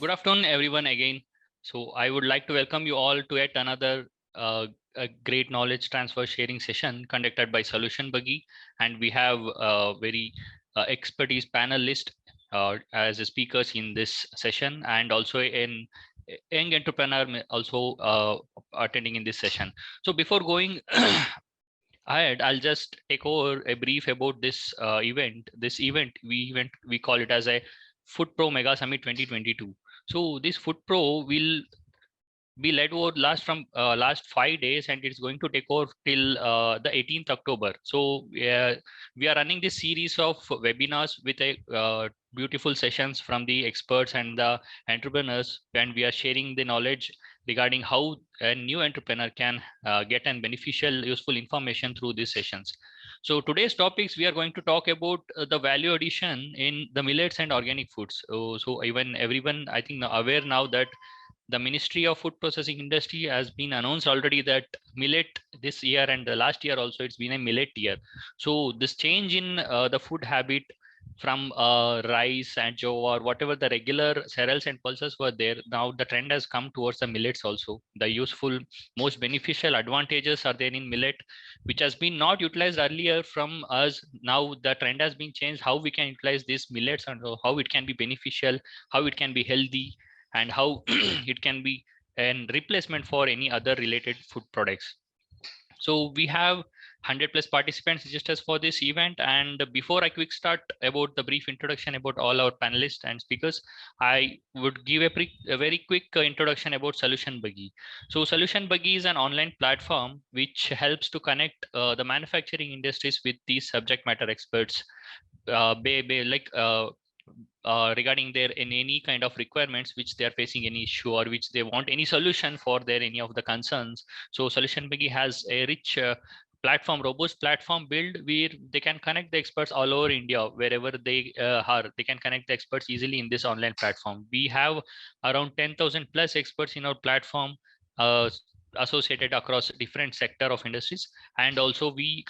Good afternoon, everyone, again. So I would like to welcome you all to yet another a great knowledge transfer sharing session conducted by SolutionBuggy, and we have a very expertise panelist as speakers in this session, and also an young entrepreneur also attending in this session. So before going ahead, I'll just take over a brief about this event. This event we call it as a Food Pro Mega Summit 2022. So this Food Pro will be led over last 5 days, and it's going to take over till the 18th October. So we are running this series of webinars with a beautiful sessions from the experts and the entrepreneurs, and we are sharing the knowledge regarding how a new entrepreneur can get an beneficial useful information through these sessions. So today's topics, we are going to talk about the value addition in the millets and organic foods. So even everyone, I think, aware now that the Ministry of Food Processing Industry has been announced already that millet this year and the last year also it's been a millet year. So this change in the food habit from rice and jow or whatever the regular cereals and pulses were there, now the trend has come towards the millets also. The useful, most beneficial advantages are there in millet, which has been not utilized earlier from us. Now the trend has been changed, how we can utilize these millets and how it can be beneficial, how it can be healthy, and how it can be a replacement for any other related food products. So we have 100 plus participants registered for this event. And before I quick start about the brief introduction about all our panelists and speakers, I would give a very quick introduction about SolutionBuggy. So SolutionBuggy is an online platform which helps to connect the manufacturing industries with these subject matter experts, regarding their in any kind of requirements which they are facing any issue or which they want any solution for their any of the concerns. So SolutionBuggy has a rich robust platform build where they can connect the experts all over India. Wherever they are, they can connect the experts easily in this online platform. We have around 10,000 plus experts in our platform, associated across different sector of industries. And also we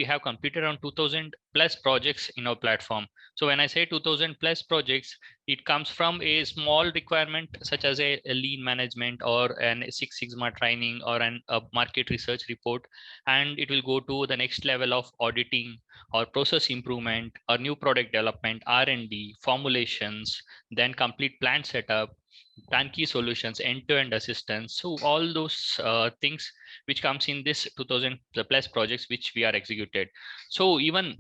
have completed around 2000 plus projects in our platform. So when I say 2000 plus projects, it comes from a small requirement such as a lean management or an Six Sigma training or a market research report, and it will go to the next level of auditing or process improvement or new product development, R&D, formulations, then complete plant setup, turnkey solutions, end-to-end assistance. So all those things which comes in this 2000 plus projects which we are executed. So even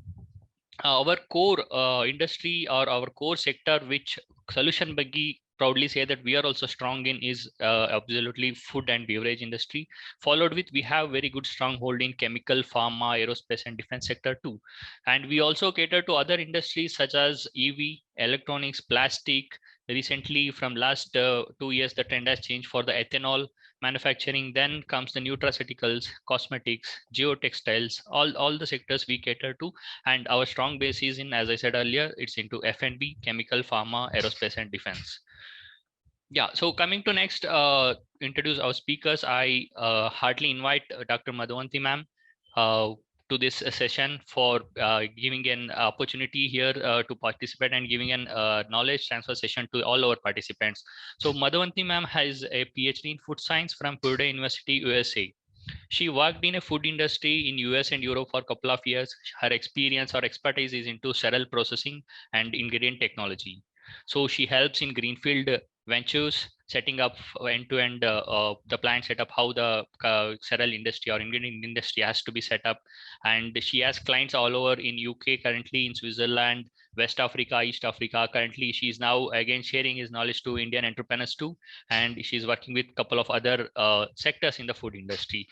our core industry or our core sector, which SolutionBuggy proudly say that we are also strong in, is absolutely food and beverage industry. Followed with, we have very good stronghold in chemical, pharma, aerospace and defense sector too. And we also cater to other industries such as EV, electronics, plastic. Recently, from last 2 years, the trend has changed for the ethanol manufacturing. Then comes the nutraceuticals, cosmetics, geotextiles, all the sectors we cater to. And our strong base is in, as I said earlier, it's into F&B, chemical, pharma, aerospace and defense. Yeah, so coming to next, introduce our speakers. I heartily invite Dr. Madhavanti ma'am to this session for giving an opportunity here to participate and giving an knowledge transfer session to all our participants. So Madhavanti ma'am has a PhD in food science from Purdue University, USA. She worked in a food industry in US and Europe for a couple of years. Her experience or expertise is into cereal processing and ingredient technology. So she helps in greenfield ventures, setting up end-to-end the plant setup, how the cereal industry or ingredient industry has to be set up. And she has clients all over in UK, currently in Switzerland, West Africa, East Africa. Currently, she's now again sharing his knowledge to Indian entrepreneurs too. And she's working with a couple of other sectors in the food industry.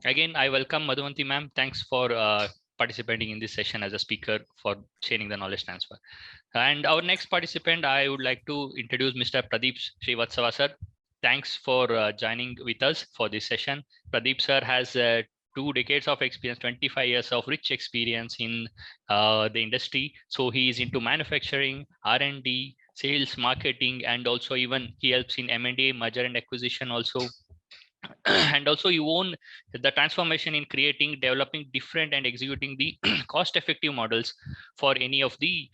Again, I welcome Madhavanti ma'am. Thanks for participating in this session as a speaker for sharing the knowledge transfer. And our next participant, I would like to introduce Mr. Pradeep Srivatsava sir. Thanks for joining with us for this session. Pradeep sir has 2 decades of experience, 25 years of rich experience in the industry. So he is into manufacturing, R&D, sales, marketing, and also even he helps in M&A, merger and acquisition also. And also you own the transformation in creating, developing different and executing the cost effective models for any of the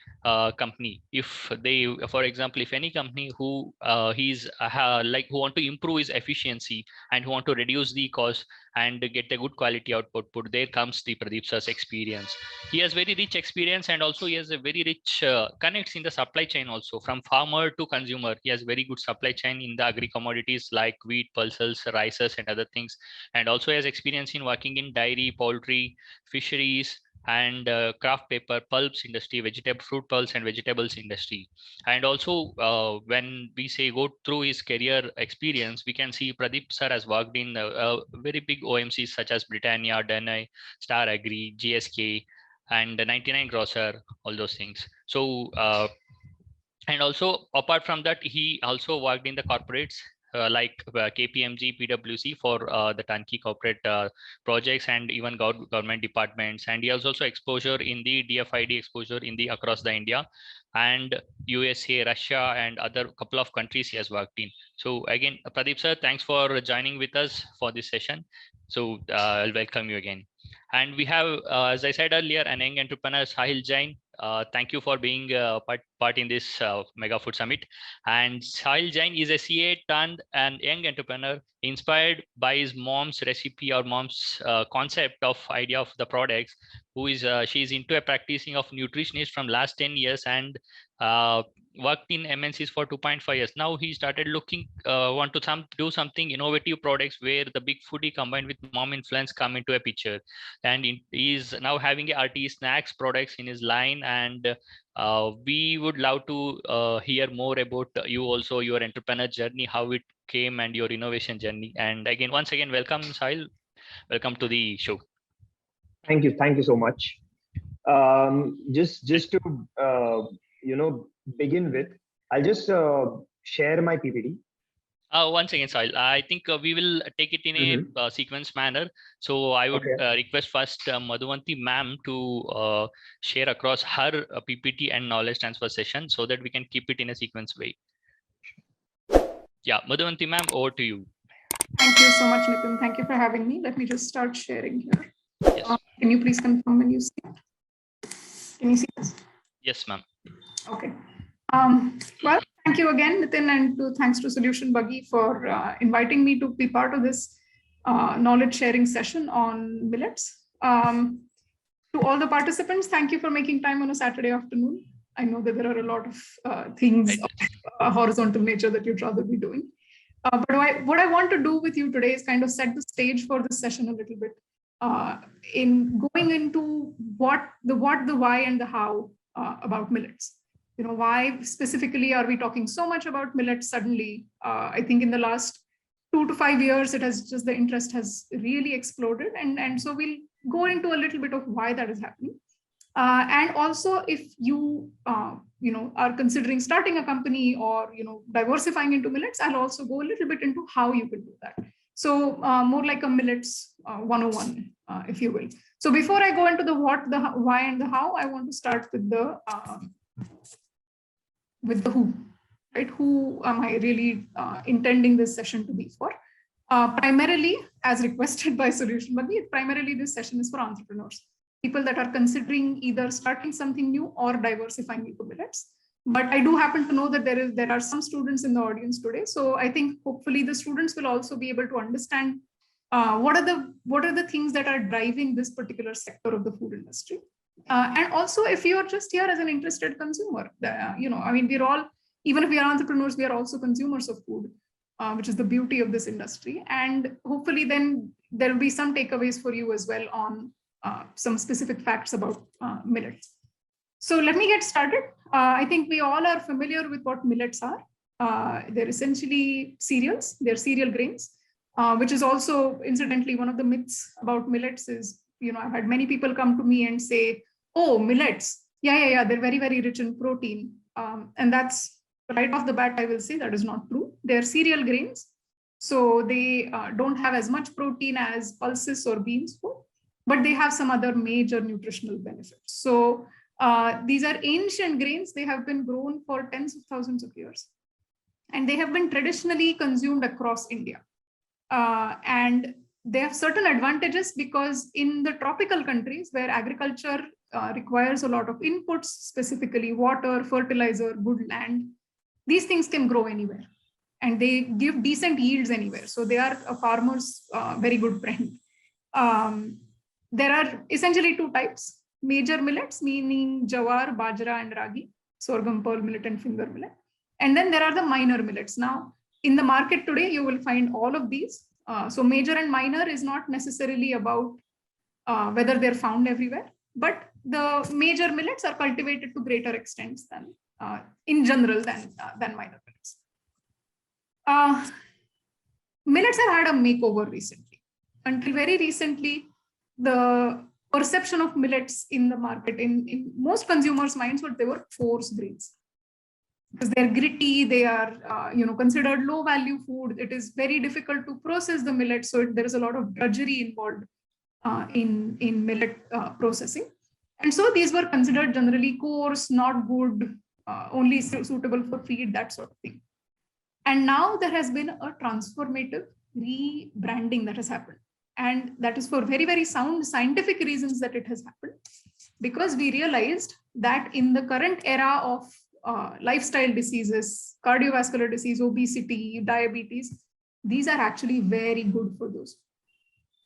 company. If they, for example, if any company who like who want to improve his efficiency and who want to reduce the cost and get a good quality output, there comes the Pradeep sir's experience. He has very rich experience, and also he has a very rich connects in the supply chain, also from farmer to consumer. He has very good supply chain in the agri commodities like wheat, pulses, rices, and other things. And also has experience in working in dairy, poultry, fisheries, and craft paper, pulps industry, vegetable, fruit pulps and vegetables industry. And also when we say go through his career experience, we can see Pradeep sir has worked in very big OMCs such as Britannia, Danone, Star Agri, GSK, and 99 Grocer, all those things. So and also apart from that, he also worked in the corporates like KPMG, PwC for the turnkey corporate projects, and even government departments. And he has also exposure in the DFID exposure in the across the India and USA, Russia, and other couple of countries he has worked in. So again, Pradeep sir, thanks for joining with us for this session. So I'll welcome you again. And we have, as I said earlier, an young entrepreneur, Sahil Jain. Thank you for being part in this Mega Food Summit. And Sahil Jain is a CA turned and young entrepreneur inspired by his mom's recipe or mom's concept of idea of the products. Who is she's into a practicing of nutritionist from last 10 years and worked in MNCs for 2.5 years. Now he started looking want to do something innovative products where the big foodie combined with mom influence come into a picture. And he is now having a RT snacks products in his line. And we would love to hear more about you also, your entrepreneur journey, how it came, and your innovation journey. And again, once again, welcome Sahil. Welcome to the show. Thank you so much. Just to begin with, I'll just share my PPT. Once again, Sahil, I think we will take it in a sequence manner. So I would request first Madhuvanti ma'am to share across her PPT and knowledge transfer session so that we can keep it in a sequence way. Yeah, Madhuvanti ma'am, over to you. Thank you so much, Nitin. Thank you for having me. Let me just start sharing here. Yes. Can you please confirm when you see it? Can you see this? Yes, ma'am. Okay. Well, thank you again, Nitin, and thanks to SolutionBuggy for inviting me to be part of this knowledge sharing session on millets. To all the participants, thank you for making time on a Saturday afternoon. I know that there are a lot of things of horizontal nature that you'd rather be doing. But what I want to do with you today is kind of set the stage for this session a little bit in going into what, the why, and the how about millets. Why specifically are we talking so much about millets suddenly? I think in the last 2 to 5 years, the interest has really exploded. And so we'll go into a little bit of why that is happening. And also, if you, are considering starting a company or, diversifying into millets, I'll also go a little bit into how you can do that. So more like a millets 101, if you will. So before I go into the what, the why, and the how, I want to start with the who, right? Who am I really intending this session to be for? Primarily, as requested by SolutionBuggy, primarily this session is for entrepreneurs, people that are considering either starting something new or diversifying into millets. But I do happen to know that there are some students in the audience today. So I think hopefully the students will also be able to understand what are the things that are driving this particular sector of the food industry. And also, if you're just here as an interested consumer, we're all, even if we are entrepreneurs, we are also consumers of food, which is the beauty of this industry. And hopefully then there will be some takeaways for you as well on some specific facts about millets. So let me get started. I think we all are familiar with what millets are. They're essentially cereals. They're cereal grains, which is also, incidentally, one of the myths about millets is, I've had many people come to me and say, oh, millets, yeah, they're very, very rich in protein. And that's right off the bat, I will say that is not true. They're cereal grains. So they don't have as much protein as pulses or beans would, but they have some other major nutritional benefits. So these are ancient grains. They have been grown for tens of thousands of years, and they have been traditionally consumed across India. And they have certain advantages because in the tropical countries where agriculture requires a lot of inputs, specifically water, fertilizer, good land, these things can grow anywhere and they give decent yields anywhere. So they are a farmer's very good friend. There are essentially two types: major millets, meaning jawar, bajra, and ragi, sorghum, pearl millet, and finger millet. And then there are the minor millets. Now, in the market today, you will find all of these. So major and minor is not necessarily about whether they're found everywhere, but the major millets are cultivated to greater extents than, in general, than minor millets. Millets have had a makeover recently. Until very recently, the perception of millets in the market, in most consumers' minds, was they were force grains. Because they're gritty, they are considered low value food. It is very difficult to process the millet, so there is a lot of drudgery involved in millet processing. And so these were considered generally coarse, not good, only suitable for feed, that sort of thing. And now there has been a transformative rebranding that has happened. And that is for very, very sound scientific reasons that it has happened. Because we realized that in the current era of lifestyle diseases, cardiovascular disease, obesity, diabetes, these are actually very good for those.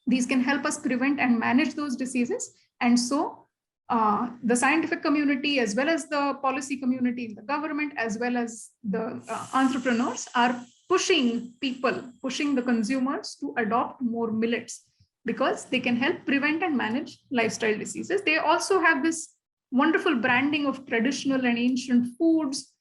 These can help us prevent and manage those diseases. And so the scientific community, as well as the policy community in the government, as well as the entrepreneurs, are pushing the consumers to adopt more millets because they can help prevent and manage lifestyle diseases. They also have this wonderful branding of traditional and ancient foods.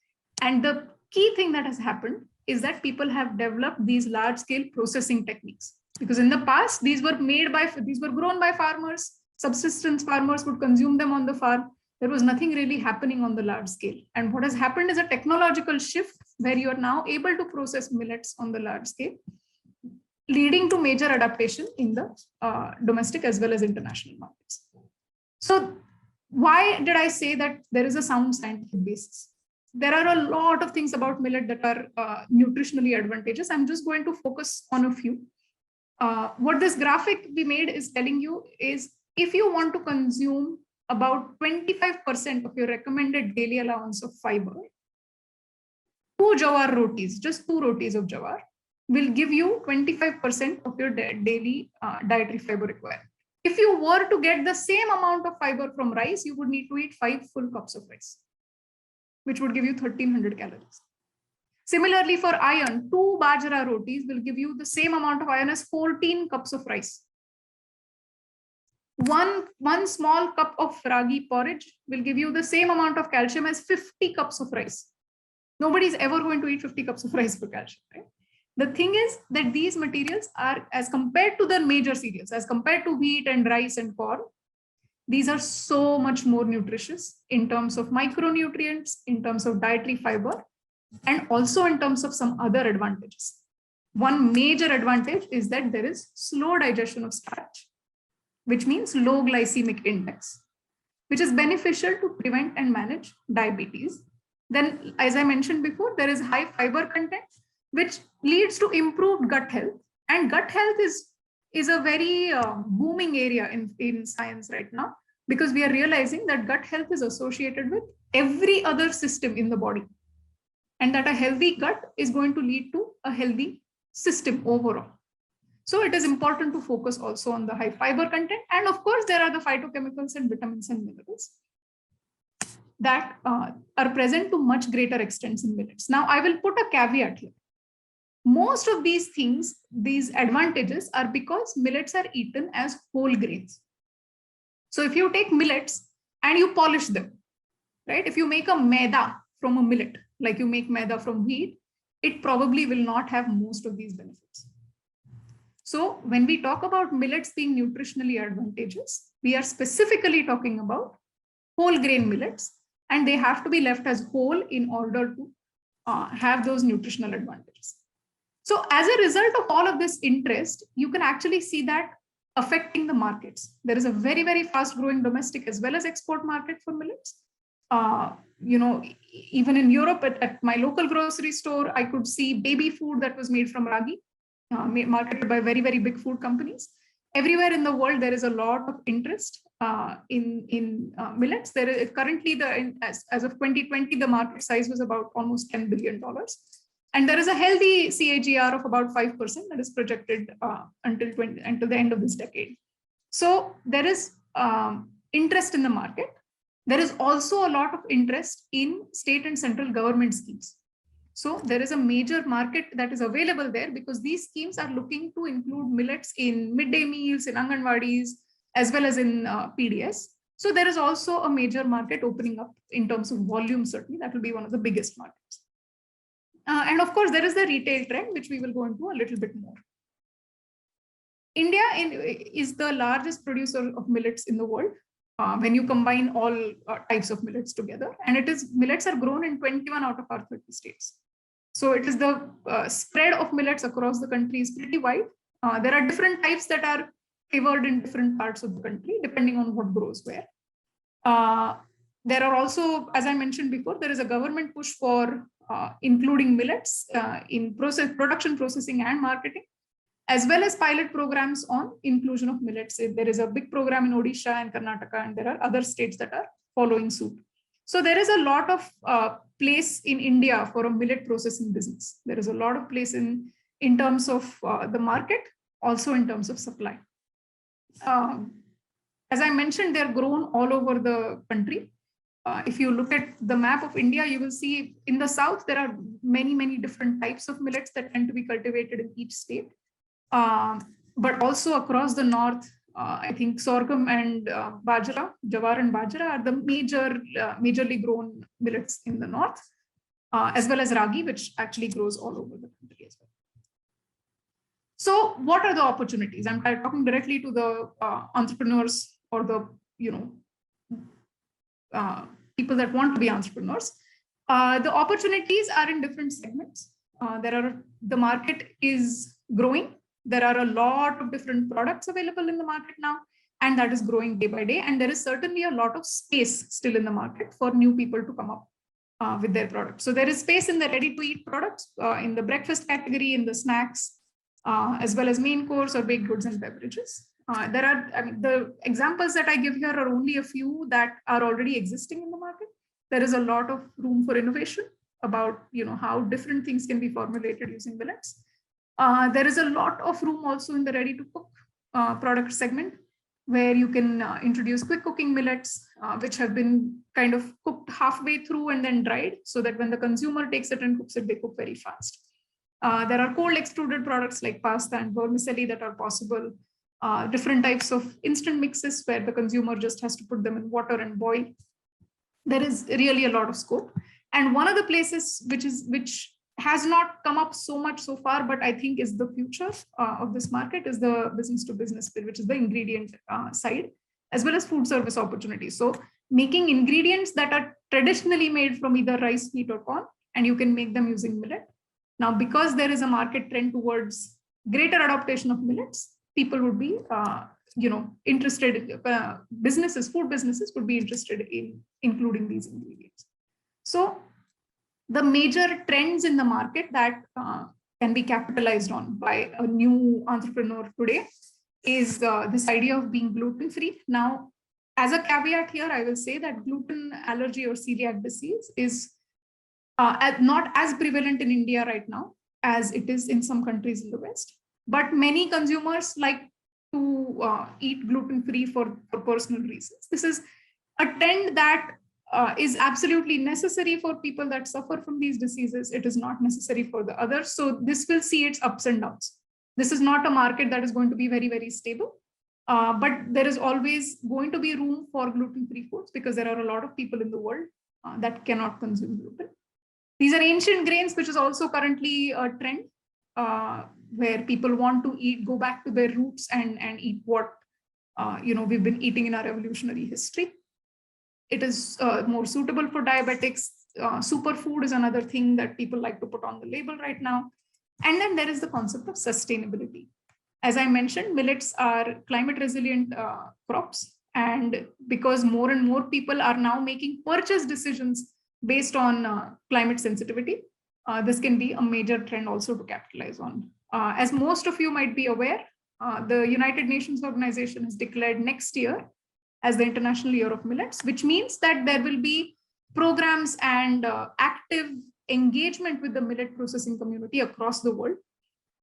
And the key thing that has happened is that people have developed these large-scale processing techniques. Because in the past, these were grown by farmers, subsistence farmers would consume them on the farm. There was nothing really happening on the large scale. And what has happened is a technological shift where you are now able to process millets on the large scale, leading to major adaptation in the domestic as well as international markets. So why did I say that there is a sound scientific basis? There are a lot of things about millet that are nutritionally advantageous. I'm just going to focus on a few. What this graphic we made is telling you is if you want to consume about 25% of your recommended daily allowance of fiber, 2 jawar rotis, just 2 rotis of jawar, will give you 25% of your daily dietary fiber requirement. If you were to get the same amount of fiber from rice, you would need to eat 5 full cups of rice, which would give you 1300 calories. Similarly, for iron, 2 bajra rotis will give you the same amount of iron as 14 cups of rice. One small cup of ragi porridge will give you the same amount of calcium as 50 cups of rice. Nobody's ever going to eat 50 cups of rice for calcium, right? The thing is that these materials are, as compared to the major cereals, as compared to wheat and rice and corn, these are so much more nutritious in terms of micronutrients, in terms of dietary fiber, and also in terms of some other advantages. One major advantage is that there is slow digestion of starch, which means low glycemic index, which is beneficial to prevent and manage diabetes. Then, as I mentioned before, there is high fiber content, which leads to improved gut health. And gut health is a very booming area in science right now, because we are realizing that gut health is associated with every other system in the body. And that a healthy gut is going to lead to a healthy system overall. So it is important to focus also on the high fiber content. And of course, there are the phytochemicals and vitamins and minerals that are present to much greater extents in millets. Now, I will put a caveat here. Most of these things, these advantages, are because millets are eaten as whole grains. So if you take millets and you polish them, right? If you make a maida from a millet, like you make maida from wheat, it probably will not have most of these benefits. So when we talk about millets being nutritionally advantageous, we are specifically talking about whole grain millets, and they have to be left as whole in order to have those nutritional advantages. So as a result of all of this interest, you can actually see that affecting the markets. There is a very, very fast growing domestic as well as export market for millets. Even in Europe, at my local grocery store, I could see baby food that was made from ragi. marketed by very, very big food companies. Everywhere in the world, there is a lot of interest in millets. There is currently, as of 2020, the market size was about almost $10 billion. And there is a healthy CAGR of about 5% that is projected until the end of this decade. So there is interest in the market. There is also a lot of interest in state and central government schemes. So there is a major market that is available there because these schemes are looking to include millets in midday meals, in Anganwadis, as well as in PDS. So there is also a major market opening up in terms of volume, certainly. That will be one of the biggest markets. And of course, there is the retail trend, which we will go into a little bit more. India is the largest producer of millets in the world when you combine all types of millets together. And millets are grown in 21 out of our 30 states. So it is the spread of millets across the country is pretty wide. There are different types that are favored in different parts of the country, depending on what grows where. There are also, as I mentioned before, there is a government push for including millets in production, processing, and marketing, as well as pilot programs on inclusion of millets. There is a big program in Odisha and Karnataka, and there are other states that are following suit. So there is a lot of place in India for a millet processing business. There is a lot of place in terms of the market, also in terms of supply. As I mentioned, they're grown all over the country. If you look at the map of India, you will see in the south, there are many, many different types of millets that tend to be cultivated in each state. But also across the north, I think sorghum and bajra, jawar and bajra are the majorly grown millets in the north, as well as ragi, which actually grows all over the country as well. So what are the opportunities? I'm talking directly to the entrepreneurs or the people that want to be entrepreneurs. The opportunities are in different segments. The market is growing. There are a lot of different products available in the market now, and that is growing day by day. And there is certainly a lot of space still in the market for new people to come up with their products. So there is space in the ready-to-eat products, in the breakfast category, in the snacks, as well as main course or baked goods and beverages. The examples that I give here are only a few that are already existing in the market. There is a lot of room for innovation about how different things can be formulated using millets. There is a lot of room also in the ready-to-cook product segment, where you can introduce quick cooking millets, which have been kind of cooked halfway through and then dried, so that when the consumer takes it and cooks it, they cook very fast. There are cold extruded products like pasta and vermicelli that are possible. Different types of instant mixes where the consumer just has to put them in water and boil. There is really a lot of scope. And one of the places which has not come up so much so far, but I think is the future of this market, is the business to business bit, which is the ingredient side, as well as food service opportunities. So making ingredients that are traditionally made from either rice, wheat, or corn, and you can make them using millet. Now, because there is a market trend towards greater adaptation of millets, people would be interested, food businesses would be interested in including these ingredients. So the major trends in the market that can be capitalized on by a new entrepreneur today is this idea of being gluten-free. Now, as a caveat here, I will say that gluten allergy or celiac disease is not as prevalent in India right now as it is in some countries in the West. But many consumers like to eat gluten-free for personal reasons. This is a trend that is absolutely necessary for people that suffer from these diseases. It is not necessary for the others. So this will see its ups and downs. This is not a market that is going to be very, very stable. But there is always going to be room for gluten-free foods because there are a lot of people in the world that cannot consume gluten. These are ancient grains, which is also currently a trend where people want to go back to their roots and eat what we've been eating in our evolutionary history. It is more suitable for diabetics. Superfood is another thing that people like to put on the label right now. And then there is the concept of sustainability. As I mentioned, millets are climate resilient crops. And because more and more people are now making purchase decisions based on climate sensitivity, this can be a major trend also to capitalize on as most of you might be aware, the United Nations organization has declared next year as the International Year of Millets, which means that there will be programs and active engagement with the millet processing community across the world,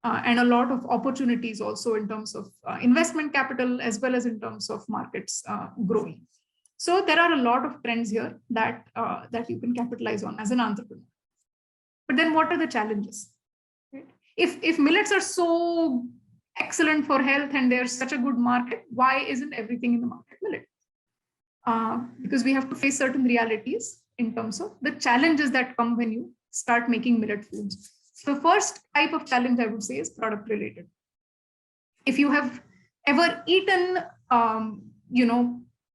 and a lot of opportunities also in terms of investment capital as well as in terms of markets growing. So there are a lot of trends here that you can capitalize on as an entrepreneur. But then what are the challenges? Right? If millets are so excellent for health and there's such a good market, why isn't everything in the market millet? Because we have to face certain realities in terms of the challenges that come when you start making millet foods. So the first type of challenge I would say is product related. If you have ever eaten,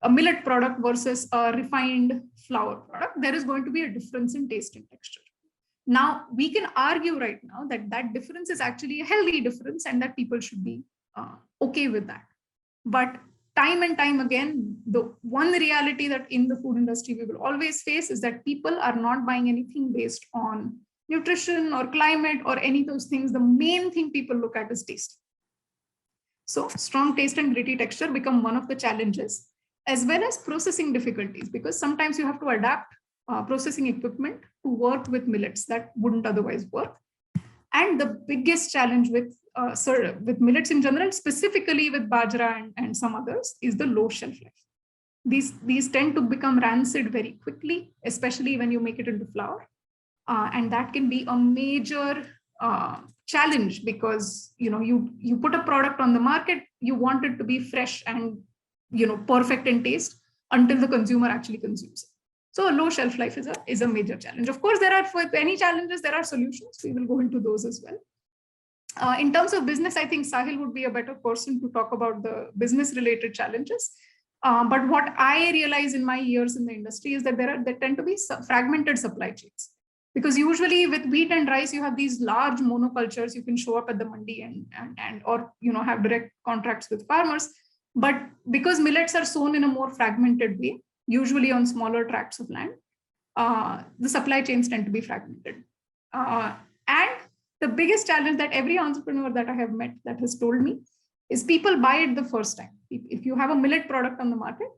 a millet product versus a refined flour product, there is going to be a difference in taste and texture. Now, we can argue right now that that difference is actually a healthy difference and that people should be okay with that. But time and time again, the one reality that in the food industry we will always face is that people are not buying anything based on nutrition or climate or any of those things. The main thing people look at is taste. So strong taste and gritty texture become one of the challenges, as well as processing difficulties, because sometimes you have to adapt processing equipment to work with millets that wouldn't otherwise work. And the biggest challenge with millets in general, specifically with bajra and some others, is the low shelf life. These tend to become rancid very quickly, especially when you make it into flour. And that can be a major challenge because you put a product on the market, you want it to be fresh and perfect in taste until the consumer actually consumes it. So a low shelf life is a major challenge. Of course, for any challenges, there are solutions. We will go into those as well. In terms of business, I think Sahil would be a better person to talk about the business related challenges. But what I realize in my years in the industry is that there tend to be fragmented supply chains. Because usually with wheat and rice, you have these large monocultures. You can show up at the mandi or have direct contracts with farmers. But because millets are sown in a more fragmented way, usually on smaller tracts of land, the supply chains tend to be fragmented. And the biggest challenge that every entrepreneur that I have met that has told me is people buy it the first time. If you have a millet product on the market,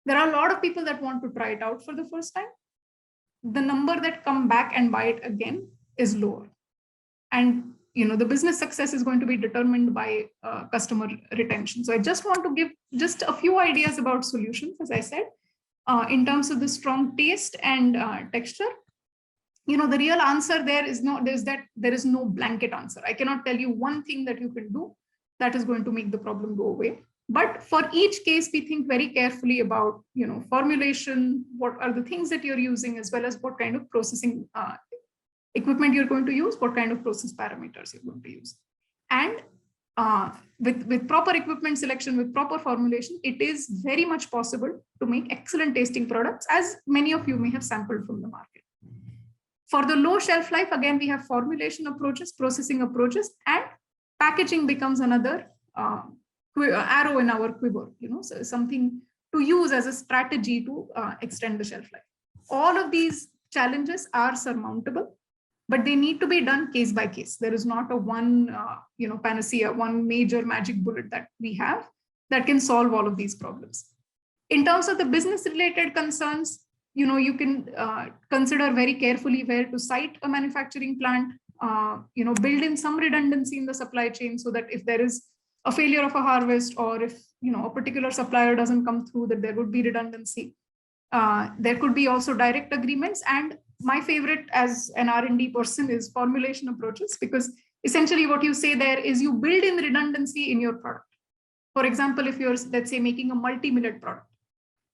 there are a lot of people that want to try it out for the first time. The number that come back and buy it again is lower. And the business success is going to be determined by customer retention. So I just want to give just a few ideas about solutions, as I said, in terms of the strong taste and texture. The real answer there is there is no blanket answer. I cannot tell you one thing that you can do that is going to make the problem go away. But for each case, we think very carefully about, formulation, what are the things that you're using, as well as what kind of processing equipment you're going to use, what kind of process parameters you're going to use. And with proper equipment selection, with proper formulation, it is very much possible to make excellent tasting products, as many of you may have sampled from the market. For the low shelf life, again, we have formulation approaches, processing approaches, and packaging becomes another arrow in our quiver, so something to use as a strategy to extend the shelf life. All of these challenges are surmountable, but they need to be done case by case. There is not a one, panacea, one major magic bullet that we have that can solve all of these problems. In terms of the business related concerns, you can consider very carefully where to site a manufacturing plant, build in some redundancy in the supply chain so that if there is a failure of a harvest, or if a particular supplier doesn't come through, that there would be redundancy. There could be also direct agreements. And my favorite as an R&D person is formulation approaches, because essentially what you say there is you build in redundancy in your product. For example, if you're, let's say, making a multi-millet product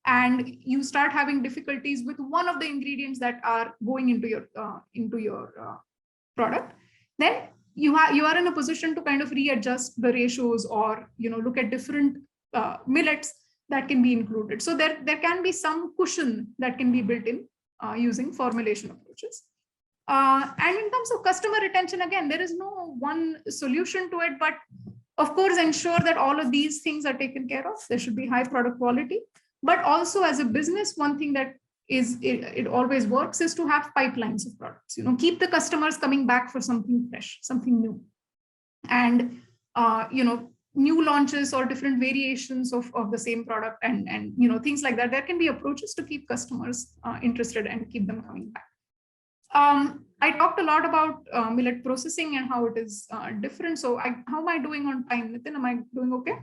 and you start having difficulties with one of the ingredients that are going into your product, then you are in a position to kind of readjust the ratios or look at different millets that can be included. So there can be some cushion that can be built in using formulation approaches. And in terms of customer retention, again, there is no one solution to it, but of course ensure that all of these things are taken care of. There should be high product quality, but also as a business, one thing that it always works is to have pipelines of products. Keep the customers coming back for something fresh, something new. and new launches or different variations of the same product, and things like that. There can be approaches to keep customers interested and keep them coming back. I talked a lot about millet processing and how it is different. So how am I doing on time, Nitin? Am I doing okay?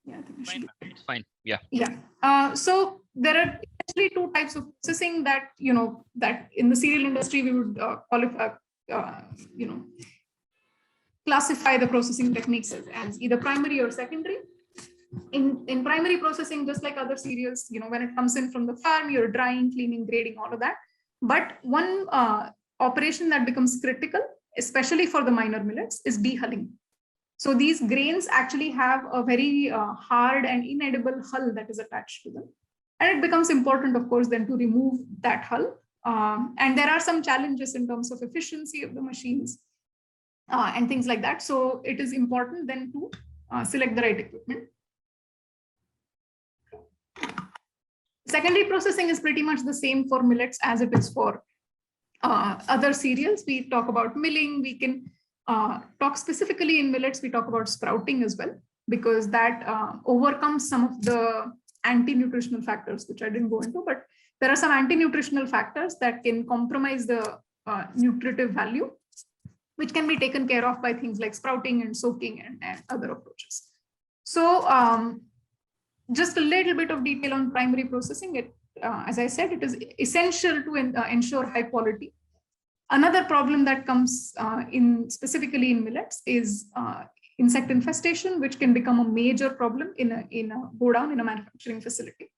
Yeah, I think it's fine. Yeah. Yeah. So there are actually two types of processing that that in the cereal industry we would classify the processing techniques as either primary or secondary. In primary processing, just like other cereals, when it comes in from the farm, you're drying, cleaning, grading, all of that. But one operation that becomes critical, especially for the minor millets, is dehulling. So these grains actually have a very hard and inedible hull that is attached to them. And it becomes important, of course, then to remove that hull. And there are some challenges in terms of efficiency of the machines and things like that. So it is important then to select the right equipment. Secondary processing is pretty much the same for millets as it is for other cereals. We talk about milling. We can talk specifically in millets. We talk about sprouting as well, because that overcomes some of the anti-nutritional factors, which I didn't go into, but there are some anti-nutritional factors that can compromise the nutritive value, which can be taken care of by things like sprouting and soaking and other approaches. So just a little bit of detail on primary processing. As I said, it is essential to ensure high quality. Another problem that comes specifically in millets is insect infestation, which can become a major problem in a go down in a manufacturing facility.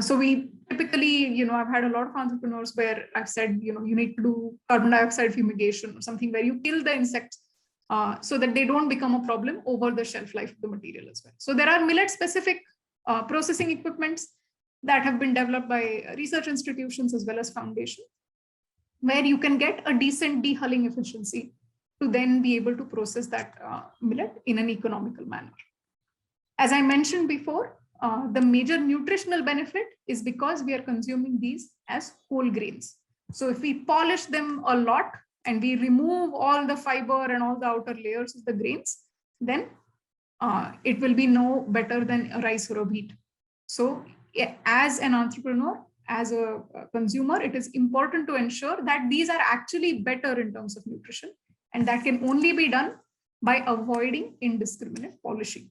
So we typically, I've had a lot of entrepreneurs where I've said, you need to do carbon dioxide fumigation or something where you kill the insects so that they don't become a problem over the shelf life of the material as well. So there are millet specific processing equipments that have been developed by research institutions as well as foundations, where you can get a decent dehulling efficiency to then be able to process that millet in an economical manner. As I mentioned before, the major nutritional benefit is because we are consuming these as whole grains. So if we polish them a lot and we remove all the fiber and all the outer layers of the grains, then it will be no better than a rice or a wheat. So as an entrepreneur, as a consumer, it is important to ensure that these are actually better in terms of nutrition, and that can only be done by avoiding indiscriminate polishing.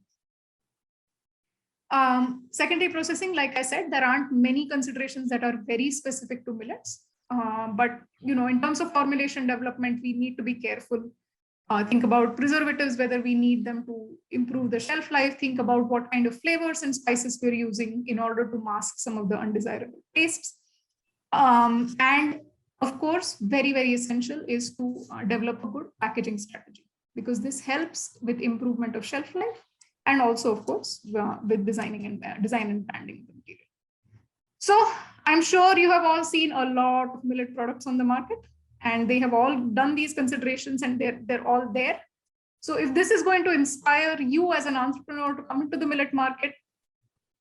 Secondary processing, like I said, there aren't many considerations that are very specific to millets. But in terms of formulation development, we need to be careful. Think about preservatives, whether we need them to improve the shelf life. Think about what kind of flavors and spices we're using in order to mask some of the undesirable tastes. And of course, very, very essential is to develop a good packaging strategy, because this helps with improvement of shelf life and also, of course, with design and branding the material. So I'm sure you have all seen a lot of millet products on the market, and they have all done these considerations, and they're all there. So if this is going to inspire you as an entrepreneur to come into the millet market,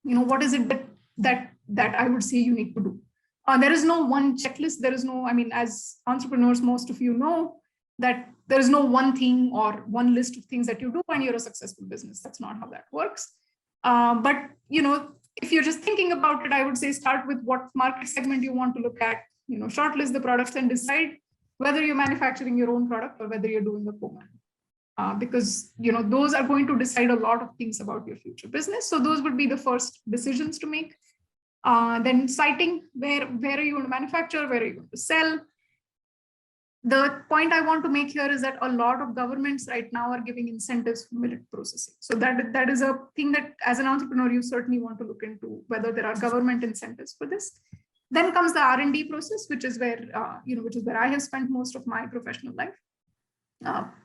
what is it that I would say you need to do? There is no one checklist. There is no, as entrepreneurs, most of you know that there is no one thing or one list of things that you do and you're a successful business. That's not how that works. But if you're just thinking about it, I would say start with what market segment you want to look at, shortlist the products and decide whether you're manufacturing your own product or whether you're doing a co-man. Because those are going to decide a lot of things about your future business. So those would be the first decisions to make. Then citing where are you going to manufacture, where are you going to sell. The point I want to make here is that a lot of governments right now are giving incentives for millet processing. So that is a thing that as an entrepreneur, you certainly want to look into whether there are government incentives for this. Then comes the R&D process, which is where I have spent most of my professional life.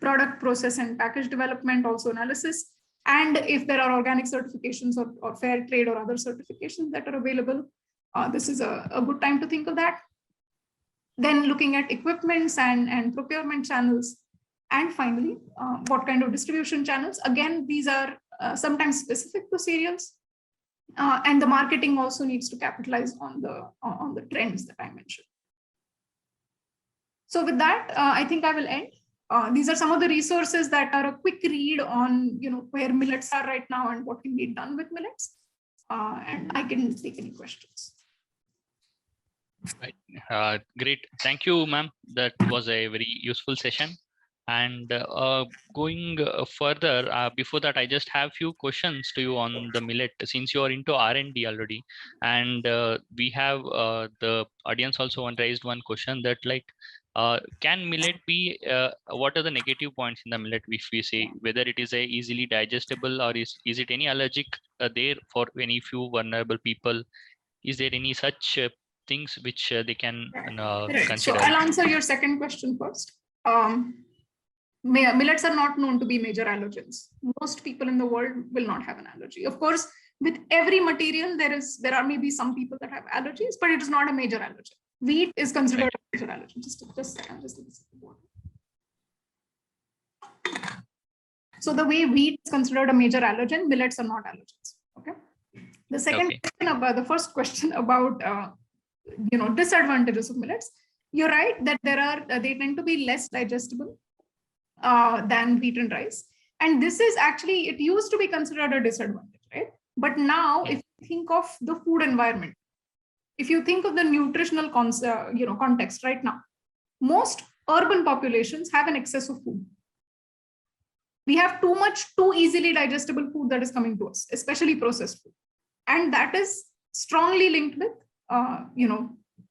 Product, process, and package development, also analysis. And if there are organic certifications or fair trade or other certifications that are available, this is a good time to think of that. Then looking at equipments and procurement channels. And finally, what kind of distribution channels? Again, these are sometimes specific to cereals. And the marketing also needs to capitalize on the trends that I mentioned. So with that, I think I will end. These are some of the resources that are a quick read on, where millets are right now and what can be done with millets. And I can take any questions. Right. Great. Thank you, ma'am. That was a very useful session. And going further, before that, I just have few questions to you on the millet, since you are into R&D already. And we have the audience also raised one question that can millet be, what are the negative points in the millet if we say, whether it is a easily digestible, or is it any allergic there for any few vulnerable people? Is there any such things which they can Right. consider? So I'll answer your second question first. Millets are not known to be major allergens. Most people in the world will not have an allergy. Of course, with every material, there are maybe some people that have allergies, but it is not a major allergen. Wheat is considered a major allergen. So the way wheat is considered a major allergen, millets are not allergens. Okay. The second question about the first question about disadvantages of millets. You're right that they tend to be less digestible than wheat and rice. And this is actually, it used to be considered a disadvantage, right? But now, if you think of the food environment, if you think of the nutritional context right now, most urban populations have an excess of food. We have too easily digestible food that is coming to us, especially processed food. And that is strongly linked with,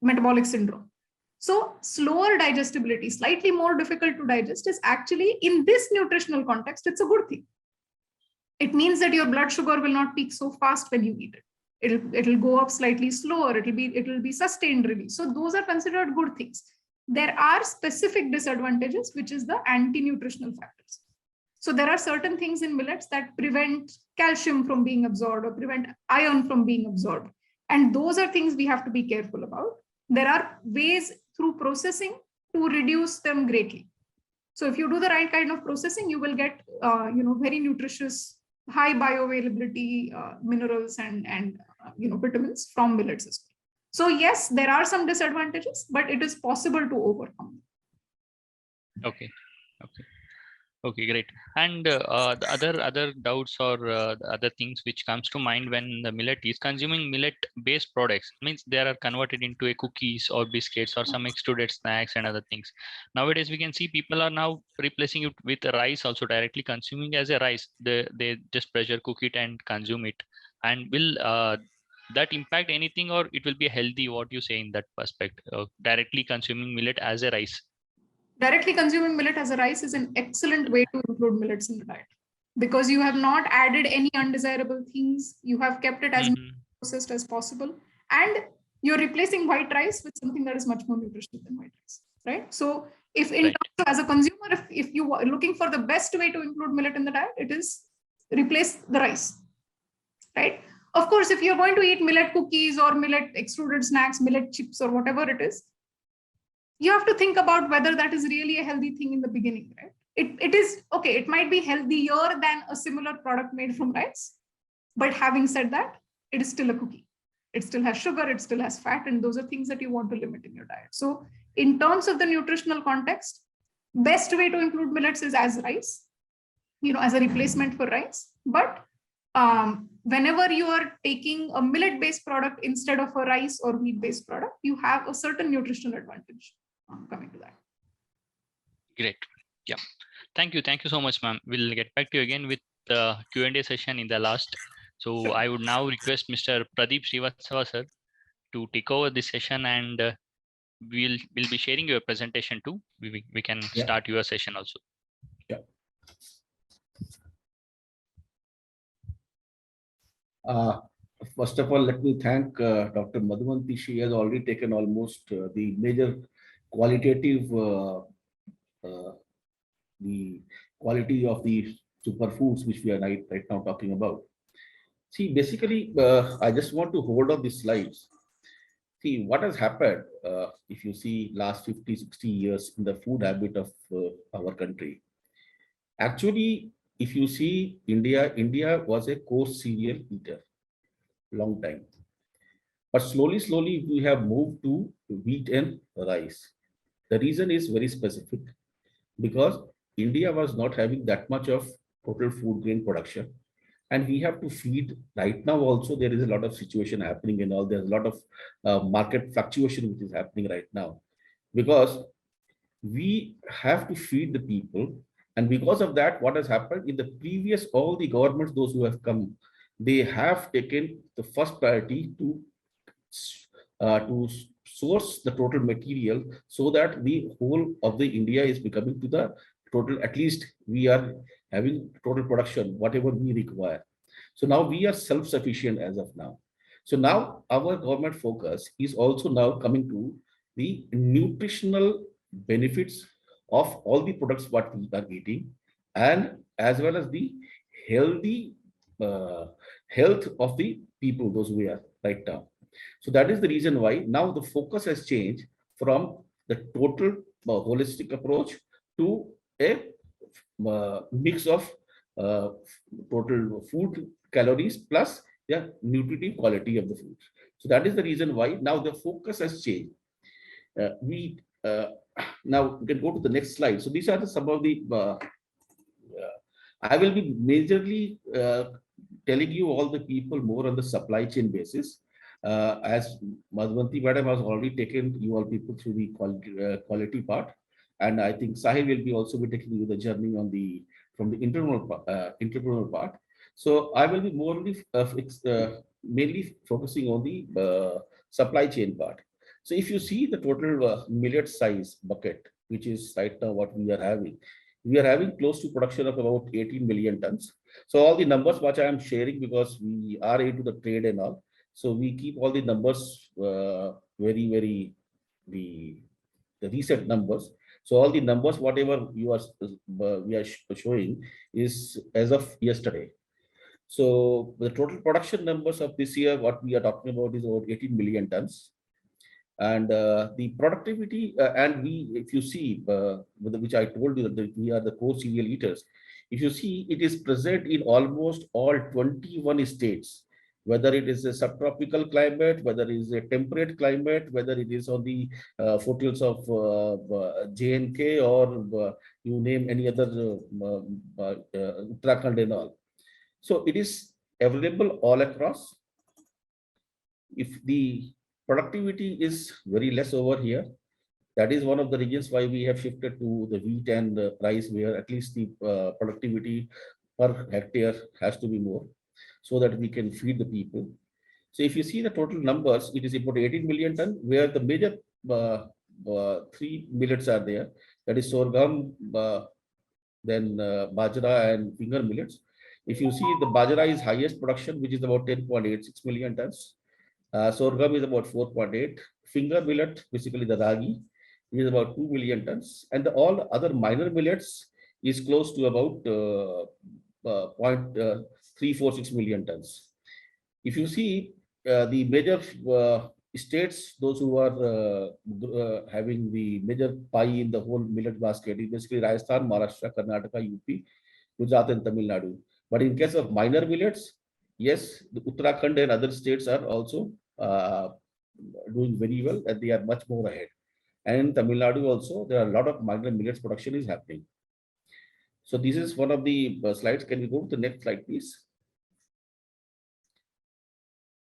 metabolic syndrome. So slower digestibility, slightly more difficult to digest, is actually, in this nutritional context, it's a good thing. It means that your blood sugar will not peak so fast when you eat it. It'll go up slightly slower. It'll be sustained release. So those are considered good things. There are specific disadvantages, which is the anti-nutritional factors. So there are certain things in millets that prevent calcium from being absorbed or prevent iron from being absorbed. And those are things we have to be careful about. There are ways through processing to reduce them greatly. So if you do the right kind of processing, you will get very nutritious, high bioavailability minerals and vitamins from millets as well. So yes, there are some disadvantages, but it is possible to overcome. Okay, great. And the other doubts or the other things which comes to mind when the millet is consuming millet-based products, means they are converted into a cookies or biscuits or some extruded snacks and other things. Nowadays, we can see people are now replacing it with rice, also directly consuming as a rice. They just pressure cook it and consume it. And will that impact anything, or it will be healthy? What you say in that perspective, directly consuming millet as a rice? Directly consuming millet as a rice is an excellent way to include millets in the diet, because you have not added any undesirable things. You have kept it as processed as possible, and you're replacing white rice with something that is much more nutritious than white rice, right? So if in terms of, as a consumer, if you are looking for the best way to include millet in the diet, it is replace the rice, right? Of course, if you're going to eat millet cookies or millet extruded snacks, millet chips or whatever it is, you have to think about whether that is really a healthy thing in the beginning, right? It is, okay, it might be healthier than a similar product made from rice, but having said that, it is still a cookie. It still has sugar, it still has fat, and those are things that you want to limit in your diet. So in terms of the nutritional context, best way to include millets is as rice, as a replacement for rice. But whenever you are taking a millet-based product instead of a rice or wheat-based product, you have a certain nutritional advantage coming to that. Great. Yeah. Thank you so much, ma'am. We'll get back to you again with the Q&A session in the last. So I would now request Mr. Pradeep Srivastava sir to take over this session, and we'll be sharing your presentation too. We can start your session also. Yeah. First of all, let me thank Dr. Madhuvanti. She has already taken almost the major qualitative, the quality of the superfoods which we are right now talking about. See, basically, I just want to hold on these slides. See, what has happened, if you see last 50, 60 years in the food habit of our country. Actually, if you see India was a coarse cereal eater, long time. But slowly we have moved to wheat and rice. The reason is very specific. because India was not having that much of total food grain production. And we have to feed right now also, there is a lot of situation happening and all, there's a lot of market fluctuation which is happening right now, because we have to feed the people. And because of that, what has happened in the previous, all the governments, those who have come, they have taken the first priority to source the total material, so that the whole of the India is becoming to the total, at least we are having total production, whatever we require. So now we are self-sufficient as of now. So now our government focus is also now coming to the nutritional benefits of all the products what we are eating, and as well as the healthy uh, health of the people, those we are right now. So that is the reason why now the focus has changed from the total holistic approach to a mix of uh, total food calories plus the nutritive quality of the food. So that is the reason why now the focus has changed. We now we can go to the next slide. So these are some of the I will be majorly telling you all the people more on the supply chain basis. As Madhvanti Madam has already taken you all people through the quality part, and I think Sahil will be also be taking you the journey on the from the internal part. So I will be mainly focusing on the supply chain part. So if you see the total millet size bucket, which is right now what we are having close to production of about 18 million tons. So all the numbers which I am sharing, because we are into the trade and all, so we keep all the numbers very the the recent numbers. So all the numbers whatever you are we are showing is as of yesterday. So the total production numbers of this year, what we are talking about is about 18 million tons. And the productivity, and we, if you see, which I told you that we are the core cereal eaters. If you see, it is present in almost all 21 states, whether it is a subtropical climate, whether it is a temperate climate, whether it is on the foothills of J&K, or you name any other Uttarakhand and all. So it is available all across. If the productivity is very less over here, that is one of the reasons why we have shifted to the wheat and rice, where at least the productivity per hectare has to be more, so that we can feed the people. So if you see the total numbers, it is about 18 million ton, where the major three millets are there. That is sorghum, then bajra and finger millets. If you see, the bajra is highest production, which is about 10.86 million tons. Sorghum is about 4.8. Finger millet, basically the ragi, is about 2 million tons. And all other minor millets is close to about 0.346 million tons. If you see the major states, those who are having the major pie in the whole millet basket is basically Rajasthan, Maharashtra, Karnataka, UP, Gujarat, and Tamil Nadu. But in case of minor millets, yes, the Uttarakhand and other states are also doing very well, and they are much more ahead. And in Tamil Nadu also, there are a lot of minor millets production is happening. So this is one of the slides. Can we go to the next slide, please?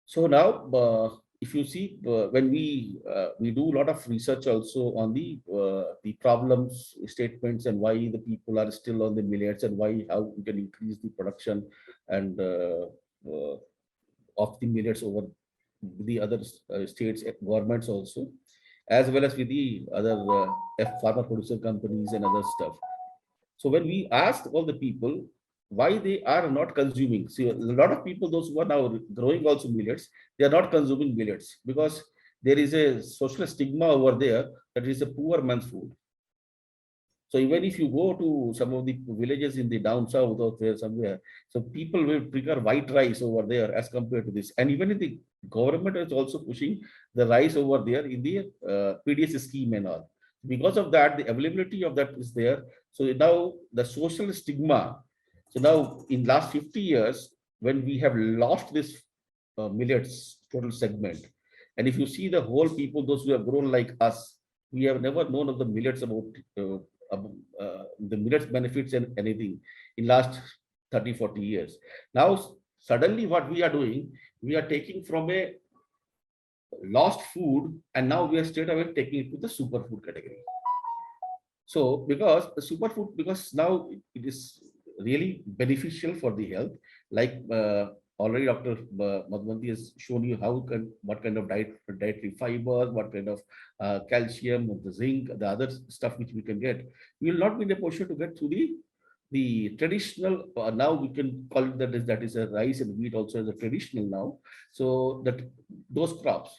So now, if you see, when we do a lot of research also on the problems statements, and why the people are still on the millets, and how we can increase the production and of the millets over the other states governments also, as well as with the other farmer producer companies and other stuff. So when we asked all the people why they are not consuming, see, a lot of people, those who are now growing also millets, they are not consuming millets because there is a social stigma over there that it is a poor man's food. So even if you go to some of the villages in the down south or there somewhere, so people will prefer white rice over there as compared to this. And even in the government is also pushing the rice over there in the PDS scheme and all. Because of that, the availability of that is there. So now the social stigma. So now in last 50 years, when we have lost this millets total segment, and if you see the whole people, those who have grown like us, we have never known of the millets about the millets benefits and anything in last 30, 40 years. Now, suddenly what we are doing, we are taking from a lost food and now we are straight away taking it to the superfood category. So because the superfood, because now it is really beneficial for the health, like already Dr. Madhvanti has shown you what kind of dietary fibers, what kind of calcium, the zinc, the other stuff which we can get. We will not be in a position to get through the traditional. Now we can call it that is a rice and wheat also as a traditional now. So that those crops.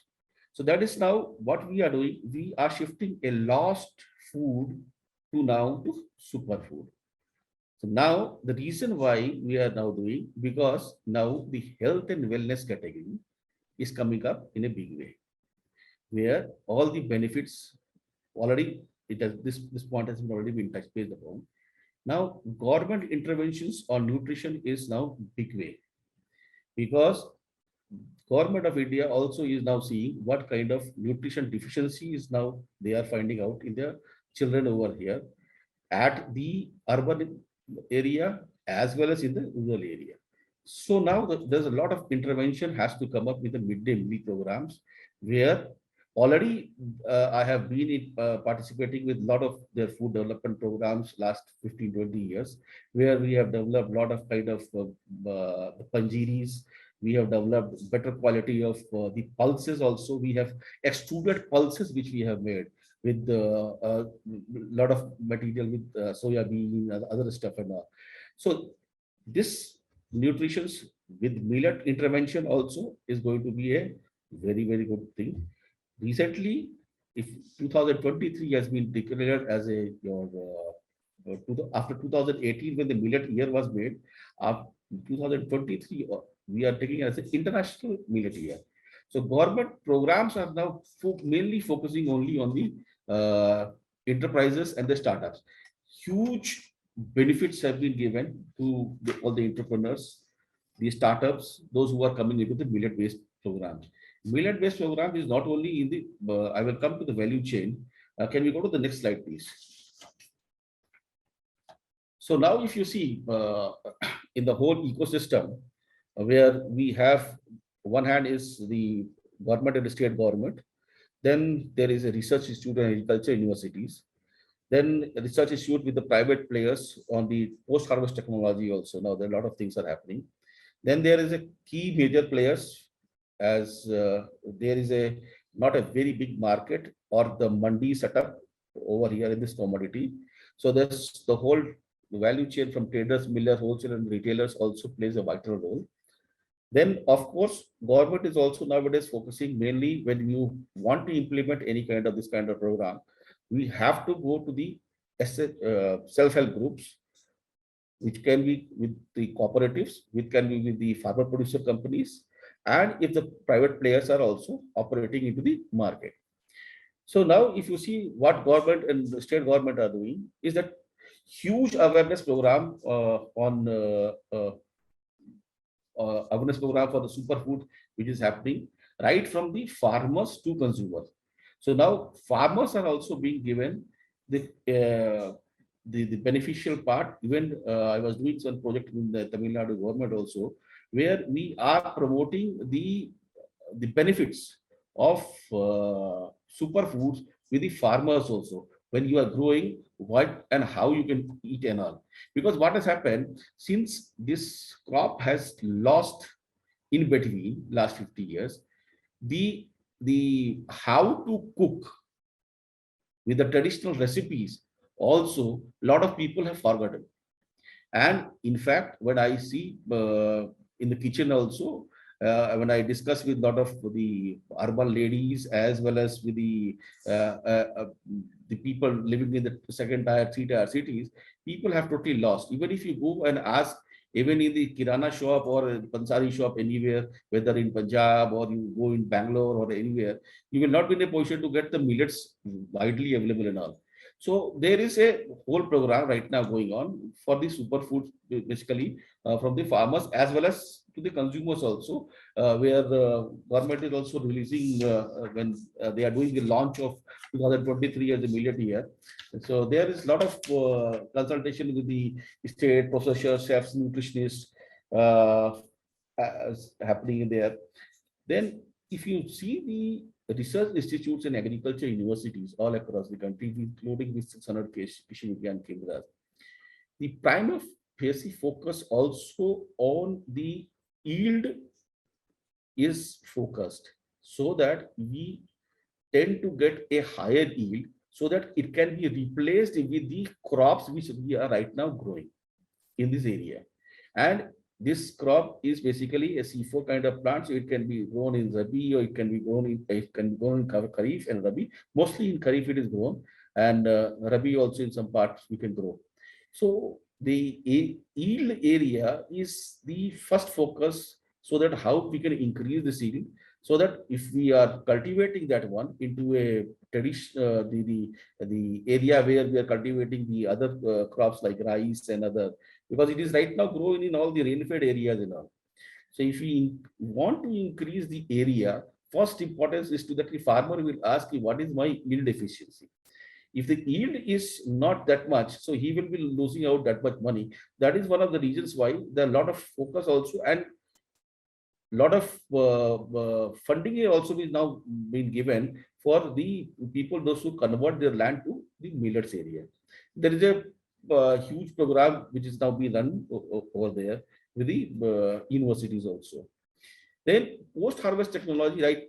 So that is now what we are doing. We are shifting a lost food to now to superfood. So now the reason why we are now doing, because now the health and wellness category is coming up in a big way, where all the benefits already this point has been already been touched based upon. Now government interventions on nutrition is now big way, because government of India also is now seeing what kind of nutrition deficiency is now they are finding out in their children over here at the urban area as well as in the rural area. So now there's a lot of intervention has to come up with the midday meal programs, where already I have been participating with a lot of their food development programs last 15, 20 years, where we have developed a lot of kind of panjiris. We have developed better quality of the pulses also. We have extruded pulses which we have made with a lot of material with soya bean and other stuff and all. So this nutrition with millet intervention also is going to be a very, very good thing. Recently, if 2023 has been declared as a after 2018 when the millet year was made, 2023 we are taking as an international millet year. So government programs are now mainly focusing only on the enterprises and the startups. Huge benefits have been given to all the entrepreneurs, the startups, those who are coming into the millet-based programs. Millet-based program is not only in the, I will come to the value chain. Can we go to the next slide, please? So now if you see in the whole ecosystem, where we have one hand is the government and the state government, then there is a research institute and agriculture universities, then a research institute with the private players on the post-harvest technology also. Now there are a lot of things are happening. Then there is a key major players, as there is a not a very big market or the mandi setup over here in this commodity. So there's the whole value chain from traders, millers, wholesale and retailers also plays a vital role. Then, of course, government is also nowadays focusing mainly when you want to implement any kind of this kind of program, we have to go to the self-help groups, which can be with the cooperatives, which can be with the farmer producer companies, and if the private players are also operating into the market. So now if you see what government and the state government are doing is that huge awareness program on awareness program for the superfood, which is happening right from the farmers to consumers. So now farmers are also being given the beneficial part. Even I was doing some project in the Tamil Nadu government also, where we are promoting the benefits of superfoods with the farmers also. When you are growing, what and how you can eat and all. Because what has happened, since this crop has lost in between last 50 years, the how to cook with the traditional recipes also a lot of people have forgotten. And in fact, when I see in the kitchen also, when I discuss with a lot of the urban ladies as well as with the people living in the second tier, three tier cities, people have totally lost. Even if you go and ask, even in the Kirana shop or Pansari shop anywhere, whether in Punjab or you go in Bangalore or anywhere, you will not be in a position to get the millets widely available and all. So there is a whole program right now going on for the superfoods, basically from the farmers as well as to the consumers also, where the government is also releasing when they are doing the launch of 2023 as a millet year. So there is a lot of consultation with the state processors, chefs, nutritionists happening in there. Then, if you see the research institutes and agriculture universities all across the country, including the 600 Krishi Vigyan Kendras, the prime facie focus also on the yield is focused so that we tend to get a higher yield so that it can be replaced with the crops which we are right now growing in this area. And this crop is basically a C4 kind of plant, so it can be grown in Rabi or it can be grown in Kharif and Rabi. Mostly in Kharif it is grown, and Rabi also in some parts we can grow. So the yield area is the first focus, so that how we can increase the yield, so that if we are cultivating that one into a tradition, the area where we are cultivating the other crops like rice and other, because it is right now growing in all the rain-fed areas and all. So if we want to increase the area, first importance is to that the farmer will ask you, what is my yield efficiency? If the yield is not that much, so he will be losing out that much money. That is one of the reasons why there are a lot of focus also, and lot of funding also is now being given for the people, those who convert their land to the millets area. There is a huge program which is now being run over there with the universities also. Then post-harvest technology, right?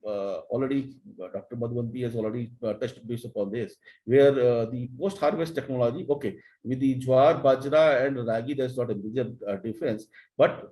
Already Dr. Madhvanti has already touched base upon this, where the post-harvest technology, okay, with the jowar, bajra and ragi, there's not a major difference, but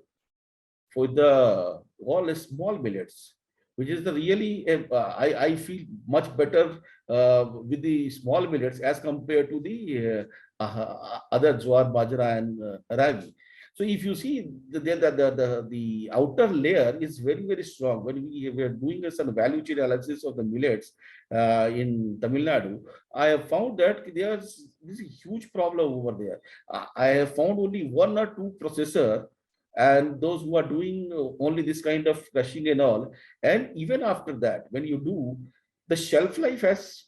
for the all small millets, which is the really I feel much better with the small millets as compared to the other jowar, bajra and ragi. So if you see the outer layer is very strong. When we were doing some value chain analysis of the millets in Tamil Nadu, I have found that there's this huge problem over there. I have found only one or two processor, and those who are doing only this kind of crushing and all. And even after that, when you do, the shelf life has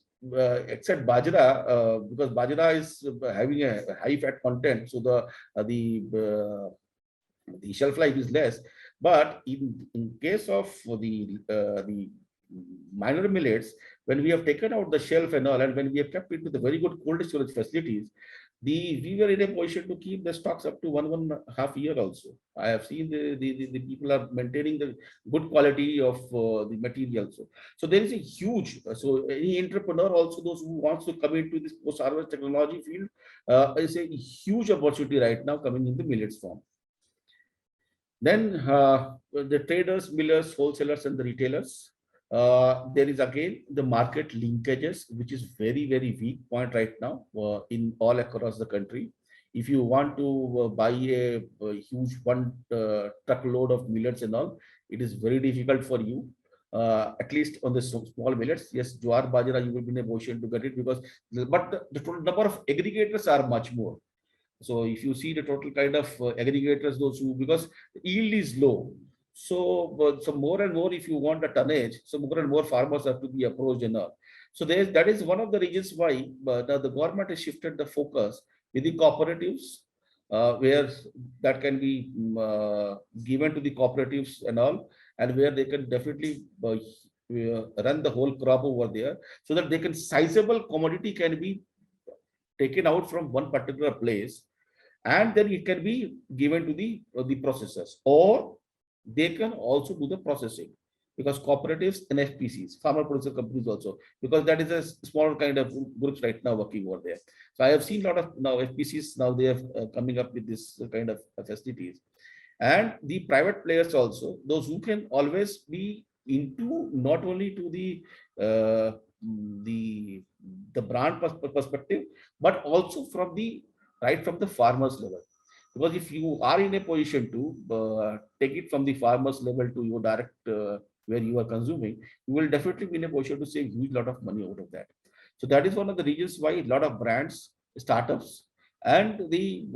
except bajra, because bajra is having a high fat content, so the shelf life is less. But in case of the minor millets, when we have taken out the shelf and all, and when we have kept it with the very good cold storage facilities, we were in a position to keep the stocks up to 1.5 year also. I have seen the people are maintaining the good quality of the material. So there is a huge, so any entrepreneur also, those who wants to come into this post-harvest technology field, is a huge opportunity right now coming in the millets form. Then the traders, millers, wholesalers, and the retailers. There is again the market linkages, which is very weak point right now in all across the country. If you want to buy a huge one truckload of millets and all, it is very difficult for you. At least on the small millets, yes, jowar, bajra, you will be in a position to get it, because but the total number of aggregators are much more. So if you see the total kind of aggregators, those who, because the yield is low, so more and more, if you want a tonnage, so more and more farmers have to be approached and all. So that is one of the reasons why the government has shifted the focus with the cooperatives, where that can be given to the cooperatives and all, and where they can definitely run the whole crop over there, so that they can sizable commodity can be taken out from one particular place, and then it can be given to the processors, or they can also do the processing, because cooperatives and FPCs, farmer producer companies also, because that is a small kind of groups right now working over there. So I have seen a lot of now FPCs, now they are coming up with this kind of facilities, and the private players also, those who can always be into not only to the brand perspective, but also from the right from the farmers level. Because if you are in a position to take it from the farmers level to your direct where you are consuming, you will definitely be in a position to save huge lot of money out of that. So that is one of the reasons why a lot of brands, startups, and the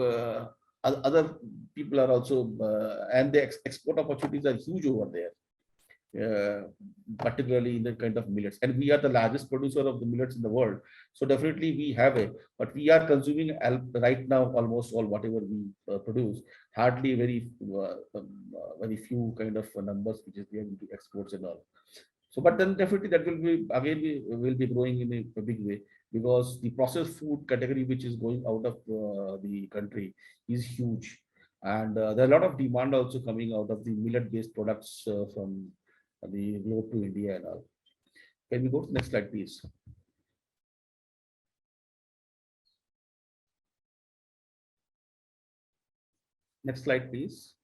other people are also, and the export opportunities are huge over there. Particularly in the kind of millets, and we are the largest producer of the millets in the world. So definitely we have a, but we are consuming right now almost all whatever we produce. Hardly very few kind of numbers which is there into exports and all. So, but then definitely that will be again, we will be growing in a big way, because the processed food category which is going out of the country is huge, and there are a lot of demand also coming out of the millet-based products from the globe to India and all. Can we go to the next slide, please? Next slide, please.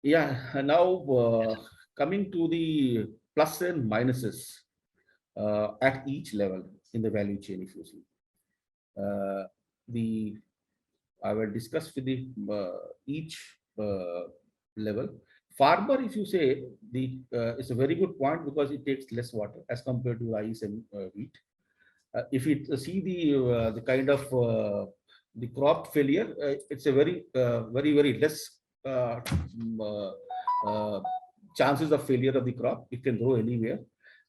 Yeah, and now coming to the plus and minuses at each level in the value chain, if you see. I will discuss with the each level. Farmer, if you say, it's a very good point because it takes less water as compared to rice and wheat. If you see the kind of the crop failure, it's a very less chances of failure of the crop. It can grow anywhere,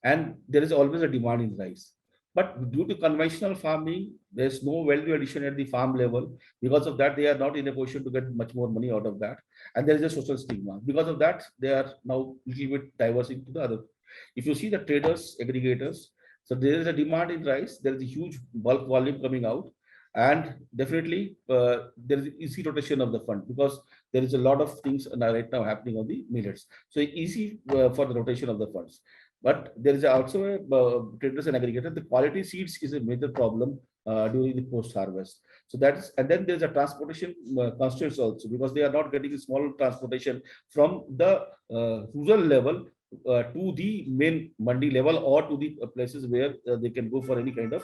and there is always a demand in rice. But due to conventional farming, there's no value addition at the farm level. Because of that, they are not in a position to get much more money out of that. And there is a social stigma. Because of that, they are now a little bit diversing to the other. If you see the traders, aggregators, so there is a demand in rice. There is a huge bulk volume coming out. And definitely, there is easy rotation of the fund, because there is a lot of things right now happening on the millets. So easy for the rotation of the funds. But there is also a traders and aggregator. The quality seeds is a major problem during the post-harvest. So that's, and then there's a transportation constraints also, because they are not getting small transportation from the rural level to the main mandi level, or to the places where they can go for any kind of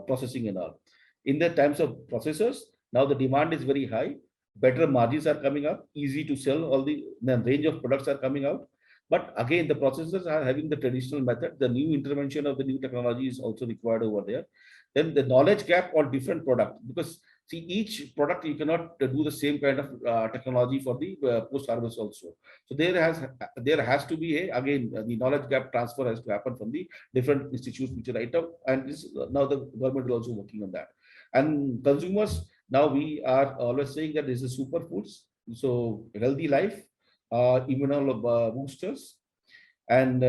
processing and all. In the times of processors, now the demand is very high. Better margins are coming up, easy to sell, all the range of products are coming out. But again, the processors are having the traditional method. The new intervention of the new technology is also required over there. Then the knowledge gap on different product, because see, each product you cannot do the same kind of technology for the post-harvest also. So there has to be again the knowledge gap transfer has to happen from the different institutes which are right now, and this, now the government is also working on that. And consumers, now we are always saying that this is superfoods, so healthy life, immuno boosters. And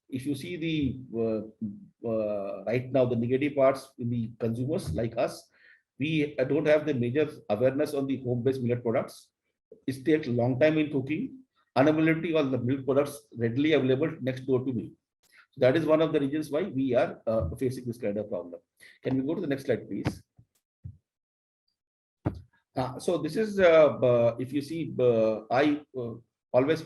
if you see the right now, the negative parts in the consumers like us, we don't have the major awareness on the home-based millet products. It takes a long time in cooking. Unavailability of the milk products readily available next door to me. So that is one of the reasons why we are facing this kind of problem. Can we go to the next slide, please? So this is, if you see, I always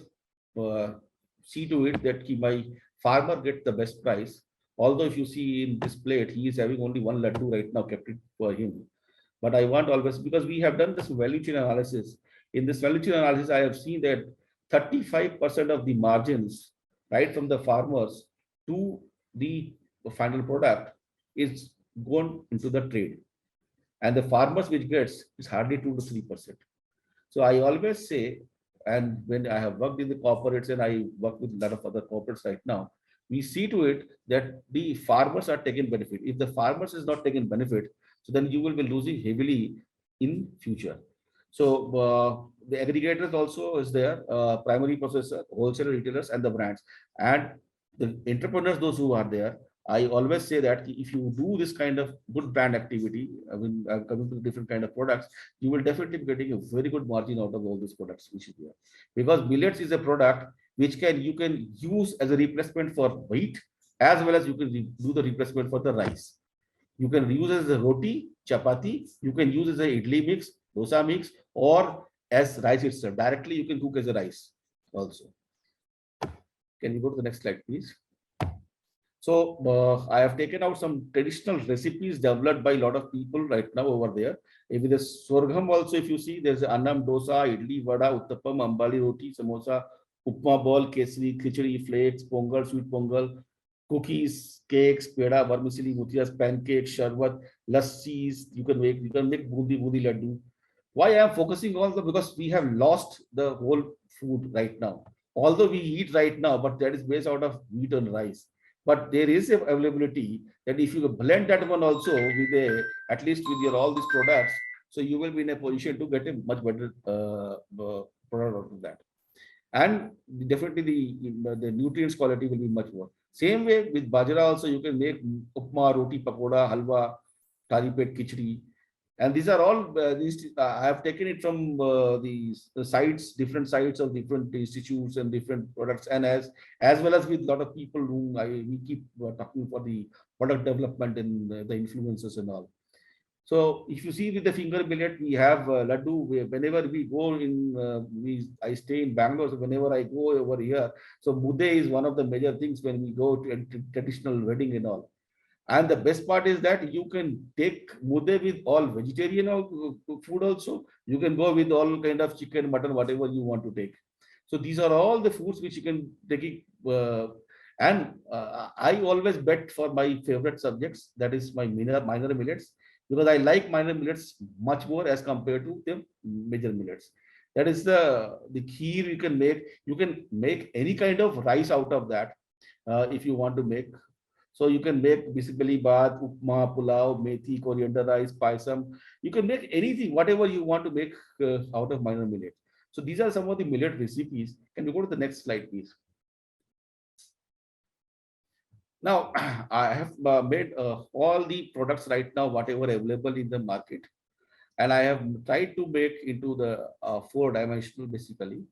see to it that my farmer gets the best price. Although if you see in this plate, he is having only one laddu right now, kept it for him. But I want always, because we have done this value chain analysis. In this value chain analysis, I have seen that 35% of the margins, right from the farmers to the final product, is gone into the trade. And the farmers which gets is hardly 2 to 3%. So I always say, and when I have worked in the corporates and I work with a lot of other corporates right now, we see to it that the farmers are taking benefit. If the farmers is not taking benefit, so then you will be losing heavily in future. So the aggregators also is there, primary processor, wholesale retailers, and the brands, and the entrepreneurs, those who are there. I always say that if you do this kind of good brand activity, when coming to different kind of products, you will definitely be getting a very good margin out of all these products which is there. Because millets is a product which you can use as a replacement for wheat, as well as you can do the replacement for the rice. You can use as a roti, chapati, you can use as a idli mix, dosa mix, or as rice itself. Directly you can cook as a rice also. Can you go to the next slide, please? So I have taken out some traditional recipes developed by a lot of people right now over there. With the sorghum also, if you see, there's annam, dosa, idli, vada, uttapam, ambali roti, samosa, upma ball, kesari, khichdi, flakes, pongal, sweet pongal, cookies, cakes, peda, vermicelli, mutiyas, pancakes, sharbat, lassis. You can make bundi laddu. Why I am focusing on the, because we have lost the whole food right now. Although we eat right now, but that is based out of wheat and rice. But there is a availability that if you blend that one also with a, at least with your all these products, so you will be in a position to get a much better product out of that. And definitely the nutrients quality will be much more. Same way with bajra also, you can make upma, roti, pakoda, halwa, thali pet, khichdi. And these are all I have taken it from the sites, different sites of different institutes and different products, and as well as with a lot of people whom we keep talking for the product development and the influencers and all. So if you see with the finger millet, we have laddu. Whenever we go in, I stay in Bangalore. So whenever I go over here, so mudde is one of the major things when we go to a traditional wedding and all. And the best part is that you can take mudde with all vegetarian food also. You can go with all kind of chicken, mutton, whatever you want to take. So these are all the foods which you can take it. I always bet for my favorite subjects. That is my minor millets, because I like minor millets much more as compared to the major millets. That is the kheer you can make. You can make any kind of rice out of that if you want to make. So you can make basically bath, upma, pulao, methi, coriander rice, paisam. You can make anything, whatever you want to make out of minor millet. So these are some of the millet recipes. Can you go to the next slide, please? Now, I have made all the products right now, whatever available in the market. And I have tried to make into the 4-dimensional basically.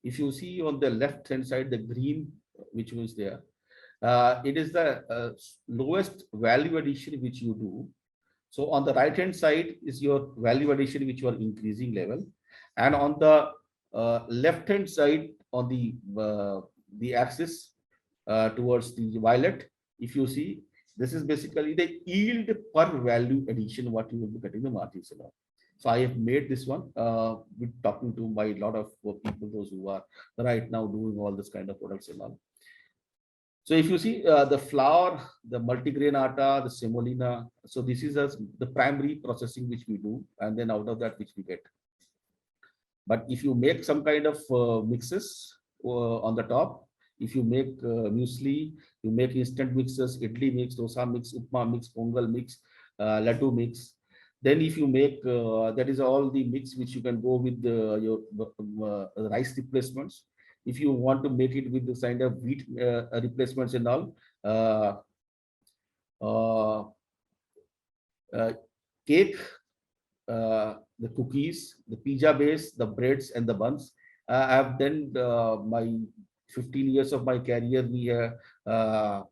If you see on the left hand side, the green, which was there, it is the lowest value addition which you do. So on the right hand side is your value addition which you are increasing level, and on the left hand side on the axis towards the violet, if you see, this is basically the yield per value addition what you will be getting the margins and all. So I have made this one with talking to my lot of people, those who are right now doing all this kind of products and all. So if you see the flour, the multigrain atta, the semolina, so this is the primary processing which we do, and then out of that which we get. But if you make some kind of mixes on the top, if you make muesli, you make instant mixes, idli mix, dosa mix, upma mix, pongal mix, laddu mix. Then if you make, that is all the mix which you can go with your rice replacements. If you want to make it with the kind of wheat replacements and all, cake, the cookies, the pizza base, the breads and the buns. I have done my 15 years of my career. I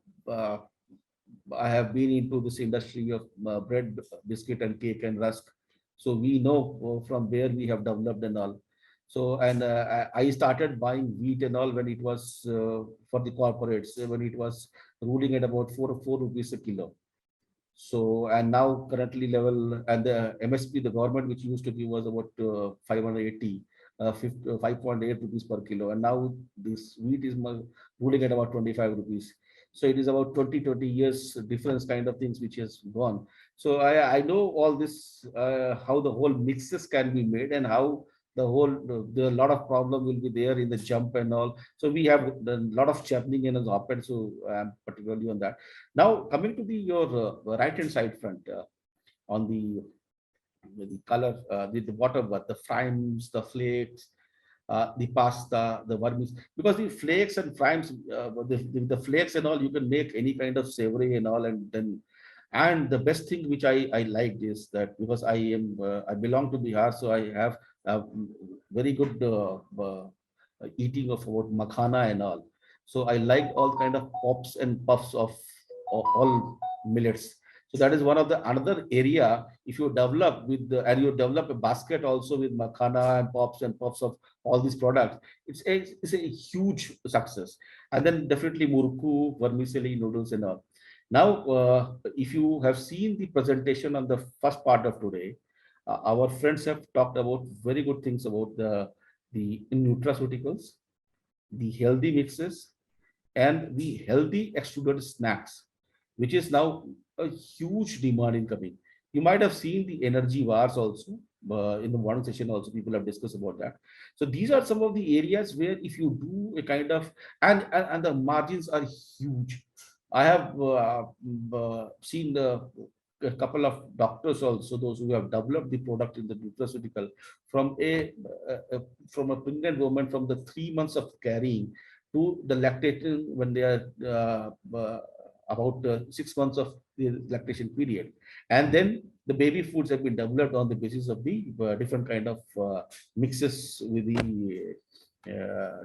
have been into this industry of bread, biscuit and cake and rusk. So we know from where we have developed and all. So, and I started buying wheat and all when it was for the corporates, when it was ruling at about 4 rupees a kilo. So, and now currently level, and the MSP, the government which used to give was about 580, 5.8 rupees per kilo. And now this wheat is ruling at about 25 rupees. So it is about 20 years difference kind of things which has gone. So I know all this, how the whole mixes can be made and how the whole, the lot of problem will be there in the jump and all. So we have a lot of churning in has happened. So I'm particularly on that. Now coming to the your right hand side front on the color, the whatever, the frimes, the flakes, the pasta, the vermis, because the flakes and frimes, the flakes and all, you can make any kind of savory and all, and then, and the best thing which I liked is that because I belong to Bihar, so I have very good eating of about makhana and all. So I like all kind of pops and puffs of all millets. So that is one of the another area. If you develop with the, and you develop a basket also with makhana and pops and puffs of all these products, it's a huge success. And then definitely murku, vermicelli, noodles and all. Now, if you have seen the presentation on the first part of today, our friends have talked about very good things about the nutraceuticals, the healthy mixes, and the healthy extruded snacks, which is now a huge demand in coming. You might have seen the energy bars also. In the morning session also people have discussed about that. So these are some of the areas where if you do a kind of, and the margins are huge. I have seen a couple of doctors also, those who have developed the product in the nutraceutical from from a pregnant woman, from the 3 months of carrying to the lactation when they are about 6 months of the lactation period. And then the baby foods have been developed on the basis of the different kind of mixes with the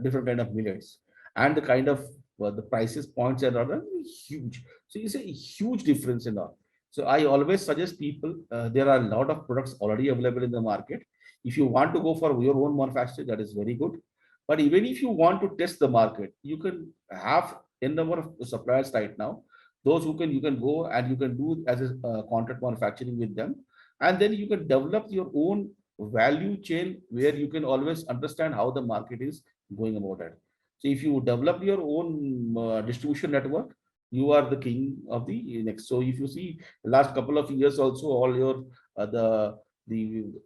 different kind of millets, and the kind of the prices points are rather huge. So it's a huge difference in all. So I always suggest people, there are a lot of products already available in the market. If you want to go for your own manufacturer, that is very good. But even if you want to test the market, you can have a number of suppliers right now. Those who can, you can go and you can do as a contract manufacturing with them, and then you can develop your own value chain where you can always understand how the market is going about it. So if you develop your own distribution network, you are the king of the next. So if you see last couple of years also, all your the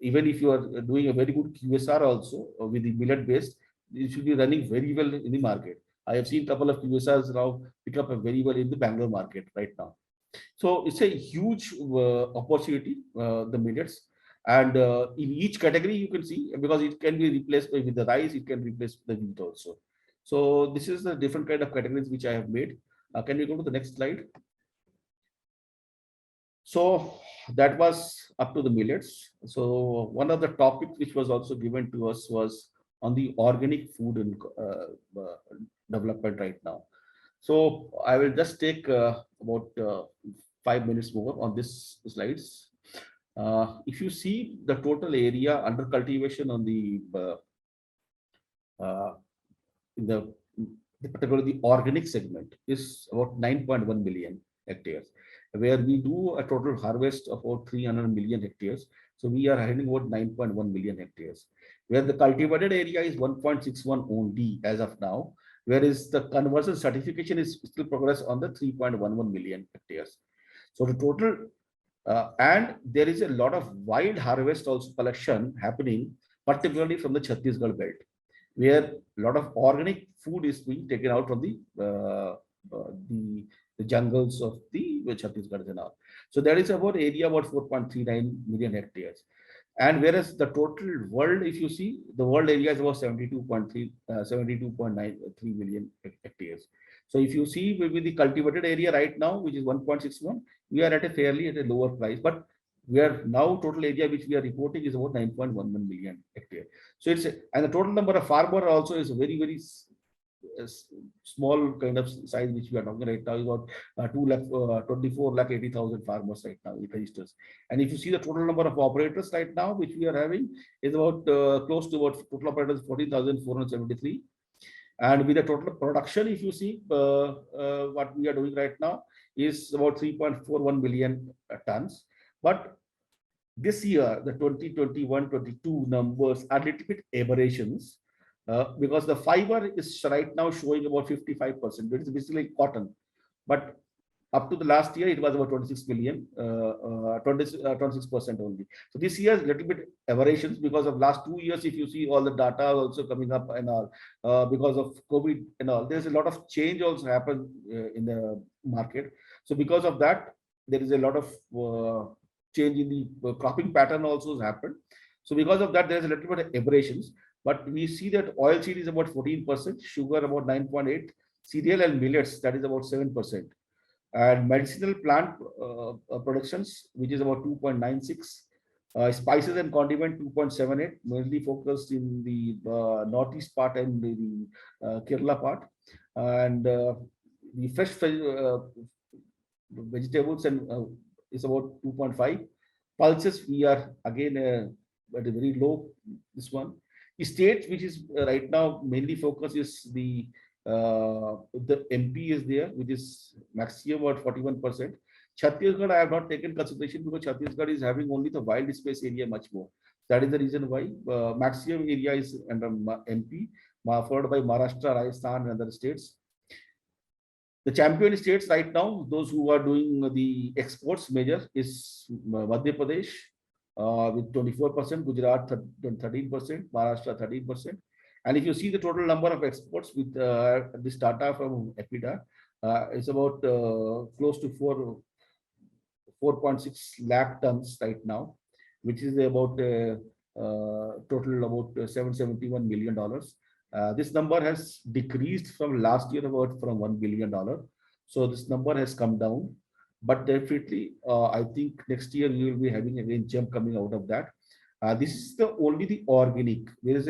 even if you are doing a very good QSR also with the millet based, it should be running very well in the market. I have seen a couple of QSRs now pick up very well in the Bangalore market right now. So it's a huge opportunity, the millets. And in each category, you can see, because it can be replaced with the rice, it can replace the wheat also. So this is the different kind of categories which I have made. Can we go to the next slide? So that was up to the millets. So one of the topics which was also given to us was on the organic food and development right now. So I will just take about 5 minutes more on this slides. If you see the total area under cultivation on the in the particularly the organic segment is about 9.1 million hectares, where we do a total harvest of about 300 million hectares. So we are having about 9.1 million hectares, where the cultivated area is 1.61 only as of now, whereas the conversion certification is still progress on the 3.11 million hectares. So the total, and there is a lot of wild harvest also collection happening, particularly from the Chhattisgarh belt, where a lot of organic food is being taken out from the jungles of the Chhattisgarh and all. So that is about area about 4.39 million hectares. And whereas the total world, if you see, the world area is about 72.93 million hectares. So if you see with the cultivated area right now, which is 1.61, we are at a fairly at a lower price, but we are now total area which we are reporting is about 9.11 million hectare. So it's and the total number of farmer also is very, very small kind of size which we are talking right now is about 24 lakh 80,000 farmers right now it registers. And if you see the total number of operators right now which we are having is about close to about total operators 14,473. And with the total production, if you see what we are doing right now is about 3.41 million tons. But this year, the 2021-22 numbers are a little bit aberrations because the fiber is right now showing about 55%. It is basically cotton. But up to the last year, it was about 26 million, 26% only. So this year is a little bit aberrations because of last 2 years. If you see all the data also coming up and all because of COVID and all, there's a lot of change also happened in the market. So because of that, there is a lot of change in the cropping pattern also has happened. So because of that, there's a little bit of aberrations. But we see that oil seed is about 14%, sugar about 9.8%, cereal and millets that is about 7%. And medicinal plant productions, which is about 2.96, spices and condiment 2.78, mainly focused in the northeast part and the Kerala part, and the fresh vegetables and is about 2.5. Pulses we are again at a very low. This one, the states which is right now mainly focus is the MP is there, which is maximum about 41%. Chhattisgarh, I have not taken consideration because Chhattisgarh is having only the wild space area much more. That is the reason why maximum area is under MP. followed by Maharashtra, Rajasthan, and other states. The champion states right now, those who are doing the exports major is Madhya Pradesh with 24%, Gujarat 13%, Maharashtra 13%. And if you see the total number of exports with this data from EPIDA, it's about close to 4.6 lakh tons right now, which is about total about $771 million. This number has decreased from last year about from $1 billion. So this number has come down, but definitely I think next year we will be having again jump coming out of that. This is the only the organic. There is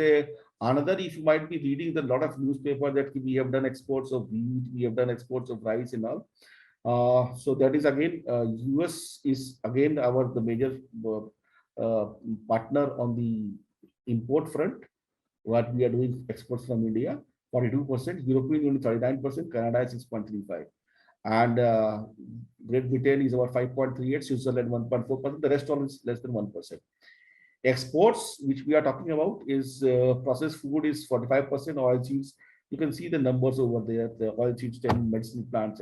another, if you might be reading the lot of newspaper that we have done exports of wheat, we have done exports of rice and all. So that is again, US is again the major partner on the import front. What we are doing exports from India, 42%, European Union 39%, Canada is 6.35%. And Great Britain is about 5.38%, Switzerland 1.4%, the rest all is less than 1%. Exports, which we are talking about, is processed food is 45%, oil seeds. You can see the numbers over there, the oil seeds, 10 medicinal plants.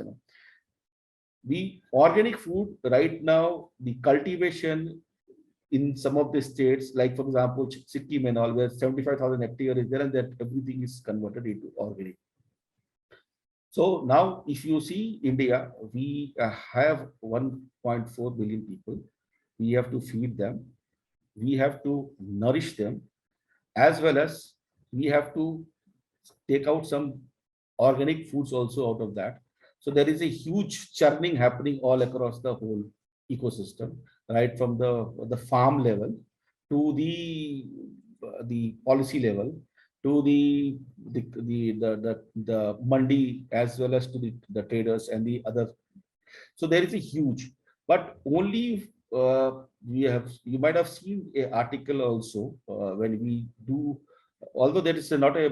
The organic food right now, the cultivation in some of the states, like for example, Sikkim and all, where 75,000 hectares is there, and that everything is converted into organic. So now, if you see India, we have 1.4 billion people. We have to feed them. We have to nourish them, as well as we have to take out some organic foods also out of that. So there is a huge churning happening all across the whole ecosystem, right from the farm level to the policy level to the mandi, as well as to the traders and the other. So there is a huge, but only you might have seen an article also when we do, although there is not a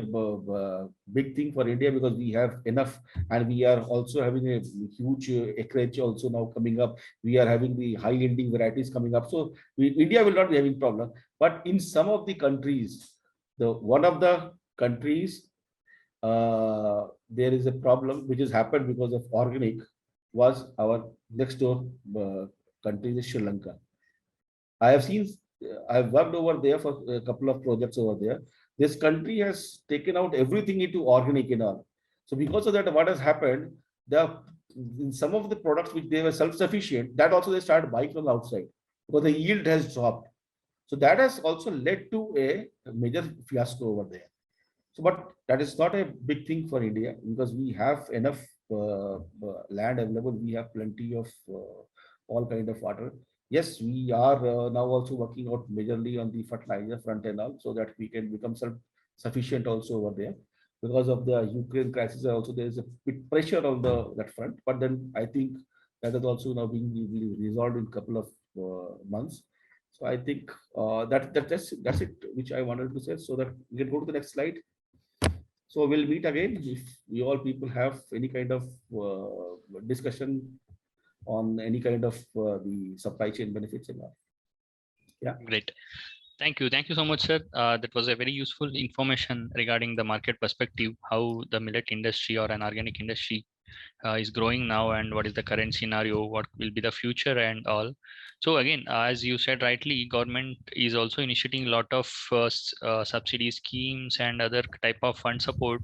big thing for India because we have enough, and we are also having a huge acreage also now coming up. We are having the high yielding varieties coming up. So India will not be having problem. But in some of the countries, one of the countries, there is a problem which has happened because of organic, was our next door country is Sri Lanka. I've worked over there for a couple of projects over there. This country has taken out everything into organic and all. So because of that, what has happened, in some of the products which they were self-sufficient, that also they started buying from outside because the yield has dropped. So that has also led to a major fiasco over there. So, but that is not a big thing for India because we have enough land available. We have plenty of all kind of water. Yes, we are now also working out majorly on the fertilizer front and all, so that we can become self-sufficient also over there. Because of the Ukraine crisis, also there is a bit pressure on that front. But then I think that is also now being resolved in a couple of months. So I think that's it, which I wanted to say. So that we can go to the next slide. So we'll meet again if we all people have any kind of discussion on any kind of the supply chain benefits and all. Yeah. Great. Thank you. Thank you so much, sir. That was a very useful information regarding the market perspective, how the millet industry or an organic industry is growing now, and what is the current scenario, what will be the future and all. So again, as you said rightly, government is also initiating a lot of subsidy schemes and other type of fund support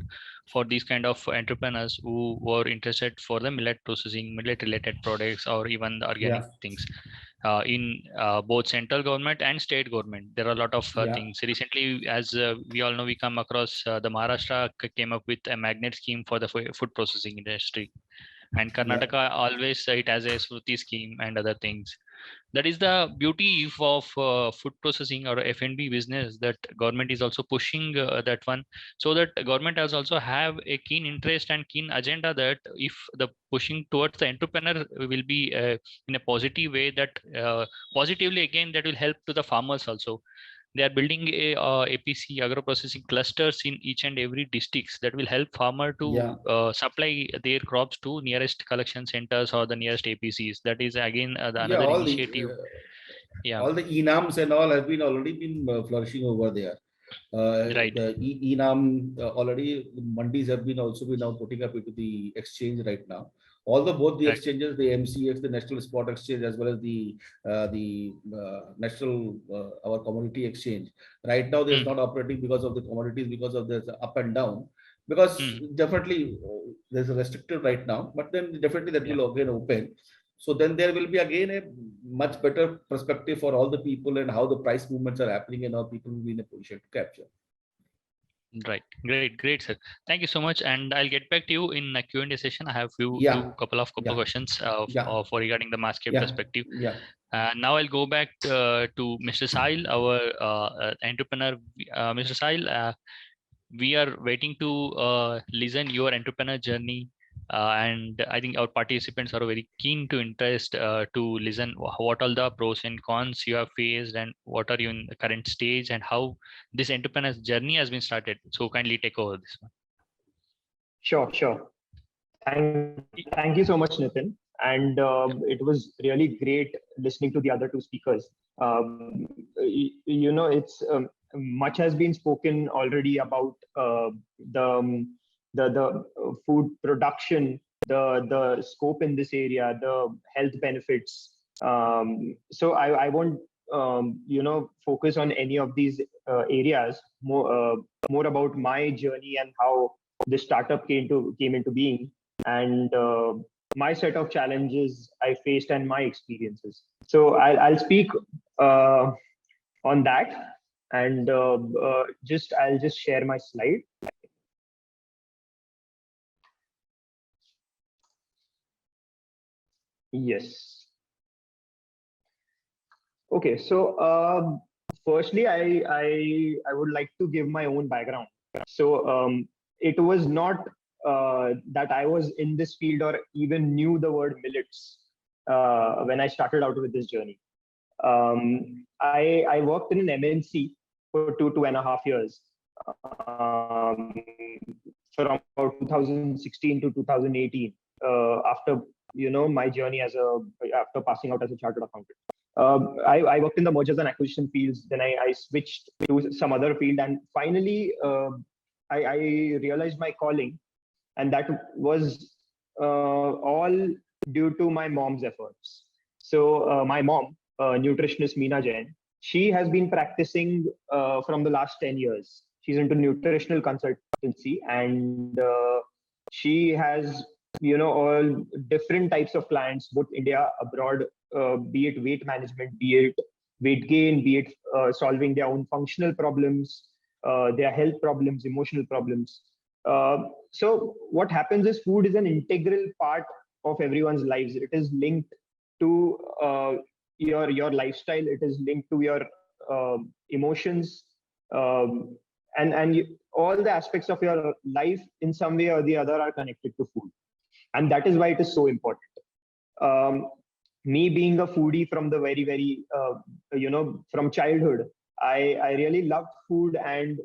for these kind of entrepreneurs who were interested for the millet processing, millet related products, or even the organic things. In both central government and state government, there are a lot of things. Recently, as we all know, we come across the Maharashtra came up with a magnet scheme for the food processing industry, and Karnataka always it has a Smruti scheme and other things. That is the beauty of food processing or F&B business, that government is also pushing that one, so that government has also have a keen interest and keen agenda that if the pushing towards the entrepreneur will be in a positive way, that positively again that will help to the farmers also. They are building a APC agro processing clusters in each and every districts that will help farmer to supply their crops to nearest collection centers or the nearest APCs. That is again another initiative. All the enams and all have been already been flourishing over there. Right. The ENAM already the mandis have been also been now putting up into the exchange right now. Although both the Right. exchanges, the MCX, the National Spot Exchange, as well as the National our Commodity Exchange, right now they is not operating because of the commodities, because of this up and down. Because definitely there's a restricted right now, but then definitely that will again open. So then there will be again a much better perspective for all the people and how the price movements are happening and how people will be in a position to capture. Right. Great, sir. Thank you so much. And I'll get back to you in a Q&A session. I have couple of questions for regarding the market perspective. Now I'll go back to Mr. Sahil, our entrepreneur. Mr. Sahil, we are waiting to listen your entrepreneur journey. And I think our participants are very keen to interest to listen what all the pros and cons you have faced and what are you in the current stage and how this entrepreneur's journey has been started. So kindly take over this one. Sure. Thank you so much, Nitin. And it was really great listening to the other two speakers. It's much has been spoken already about the food production, the scope in this area, the health benefits. So I won't focus on any of these areas. More about my journey and how the startup came into being, and my set of challenges I faced and my experiences. So I'll speak on that, and I'll just share my slide. Yes. Okay. So firstly, I would like to give my own background. So it was not that I was in this field or even knew the word millets when I started out with this journey. I worked in an MNC for 2.5 years, from about 2016 to 2018. After my journey after passing out as a chartered accountant. I worked in the mergers and acquisition fields. Then I switched to some other field, and finally I realized my calling, and that was all due to my mom's efforts. So my mom, nutritionist Meena Jain, she has been practicing from the last 10 years. She's into nutritional consultancy, and she has all different types of clients, both India, abroad, be it weight management, be it weight gain, be it solving their own functional problems, their health problems, emotional problems. So what happens is food is an integral part of everyone's lives. It is linked to your lifestyle. It is linked to your emotions, and all the aspects of your life in some way or the other are connected to food. And that is why it is so important. Me being a foodie from the very, from childhood, I really loved food, and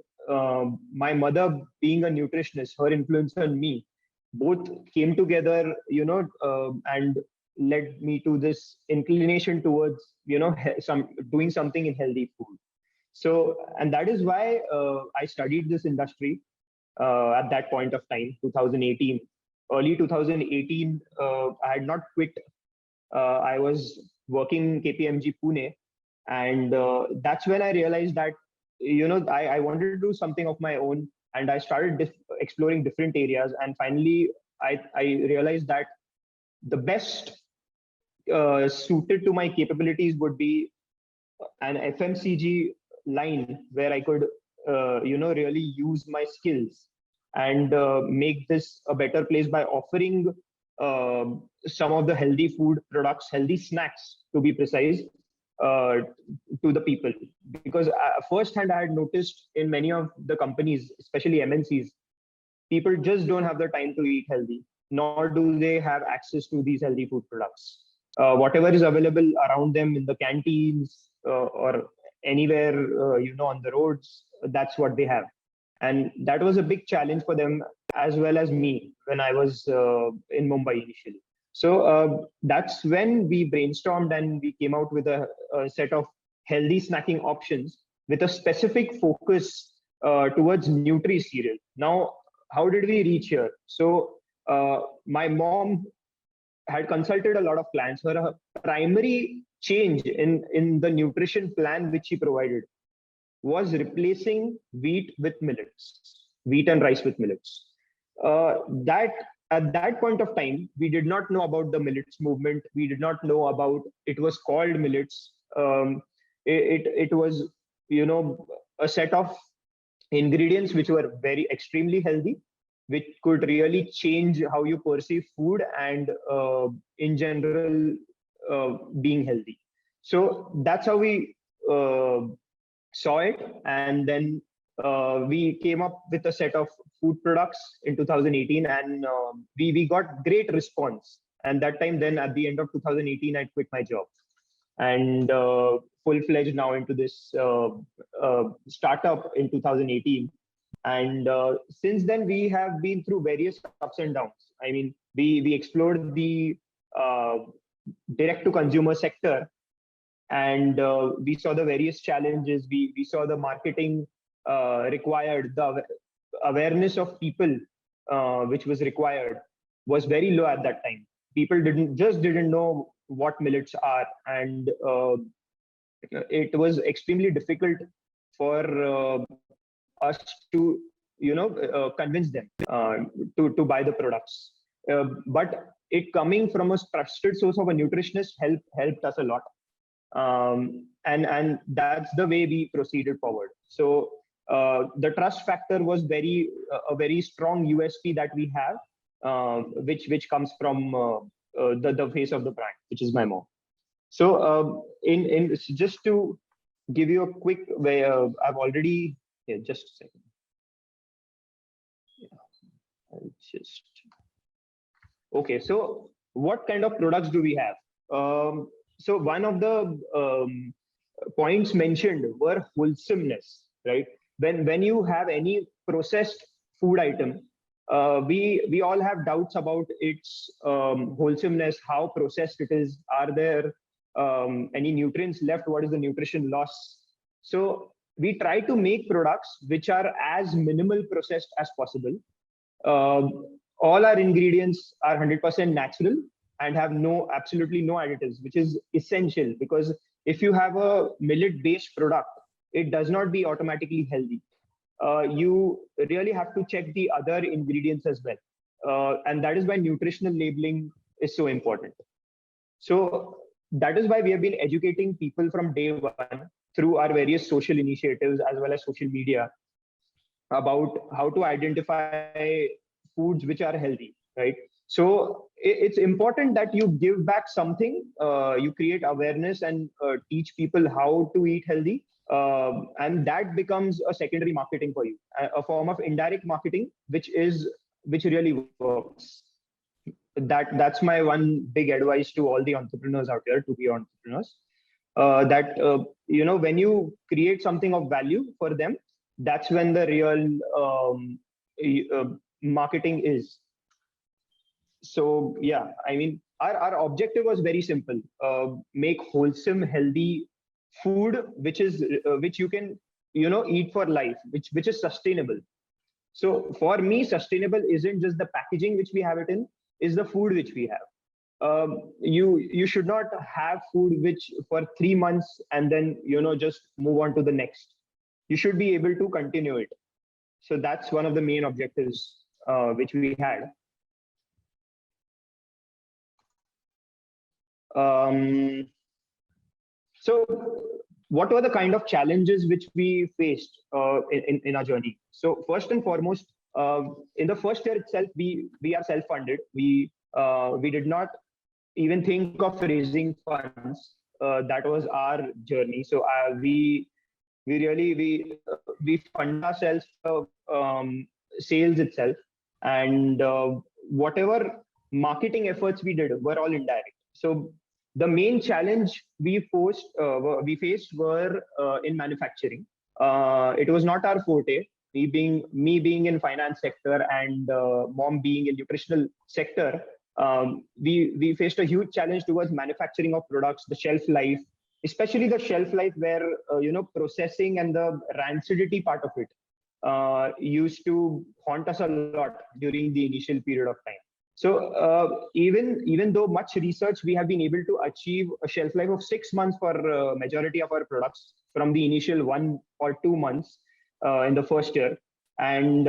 my mother being a nutritionist, her influence on me, both came together, and led me to this inclination towards, doing something in healthy food. So, and that is why I studied this industry at that point of time, 2018. Early 2018, I had not quit. I was working KPMG Pune, and that's when I realized that I wanted to do something of my own, and I started exploring different areas. And finally, I realized that the best suited to my capabilities would be an FMCG line where I could really use my skills and make this a better place by offering some of the healthy food products, healthy snacks to be precise, to the people. Because firsthand, I had noticed in many of the companies, especially MNCs, people just don't have the time to eat healthy, nor do they have access to these healthy food products. Whatever is available around them in the canteens or anywhere, on the roads, that's what they have. And that was a big challenge for them as well as me when I was in Mumbai initially. So that's when we brainstormed and we came out with a set of healthy snacking options with a specific focus towards Nutri cereal. Now, how did we reach here? So my mom had consulted a lot of plans. Her primary change in the nutrition plan which she provided was replacing wheat with millets, wheat and rice with millets. That at that point of time, we did not know about the millets movement. We did not know about it was called millets. It was, you know, a set of ingredients which were very extremely healthy, which could really change how you perceive food and in general being healthy. So that's how we saw it, and then we came up with a set of food products in 2018, and we got great response. And that time, then at the end of 2018, I quit my job and full-fledged now into this startup in 2018. And since then, we have been through various ups and downs. I mean, we explored the direct-to-consumer sector, and we saw the various challenges. We saw the marketing required, the awareness of people which was required was very low at that time. People didn't know what millets are, and it was extremely difficult for us to, you know, convince them to buy the products. But it coming from a trusted source of a nutritionist helped us a lot. And that's the way we proceeded forward. So the trust factor was a very strong USP that we have, which comes from the face of the brand, which is my mom. So just to give you a quick way, I've already just a second. Yeah, I'll just okay. So what kind of products do we have? So one of the points mentioned were wholesomeness, right? When you have any processed food item, we all have doubts about its wholesomeness, how processed it is. Are there any nutrients left? What is the nutrition loss? So we try to make products which are as minimal processed as possible. All our ingredients are 100% natural and have absolutely no additives, which is essential, because if you have a millet-based product, it does not be automatically healthy. You really have to check the other ingredients as well. And that is why nutritional labeling is so important. So that is why we have been educating people from day one through our various social initiatives as well as social media about how to identify foods which are healthy, right? So it's important that you give back something, you create awareness and teach people how to eat healthy. And that becomes a secondary marketing for you, a form of indirect marketing, which really works. That's my one big advice to all the entrepreneurs out there, to be entrepreneurs. That you know, when you create something of value for them, that's when the real marketing is. So yeah, I mean, our objective was very simple: make wholesome, healthy food, which you can, you know, eat for life, which is sustainable. So for me, sustainable isn't just the packaging which we have it in, is the food which we have. You should not have food which for 3 months and then, you know, just move on to the next. You should be able to continue it. So that's one of the main objectives which we had. So what were the kind of challenges which we faced in our journey? So first and foremost, in the first year itself, we are self-funded. We did not even think of raising funds. That was our journey. So we fund ourselves sales itself, and whatever marketing efforts we did were all indirect. So the main challenge we faced were in manufacturing. It was not our forte. Me being in finance sector and mom being in nutritional sector, we faced a huge challenge towards manufacturing of products, the shelf life, especially the shelf life where you know, processing and the rancidity part of it used to haunt us a lot during the initial period of time. So even though much research, we have been able to achieve a shelf life of 6 months for majority of our products from the initial 1 or 2 months in the first year, and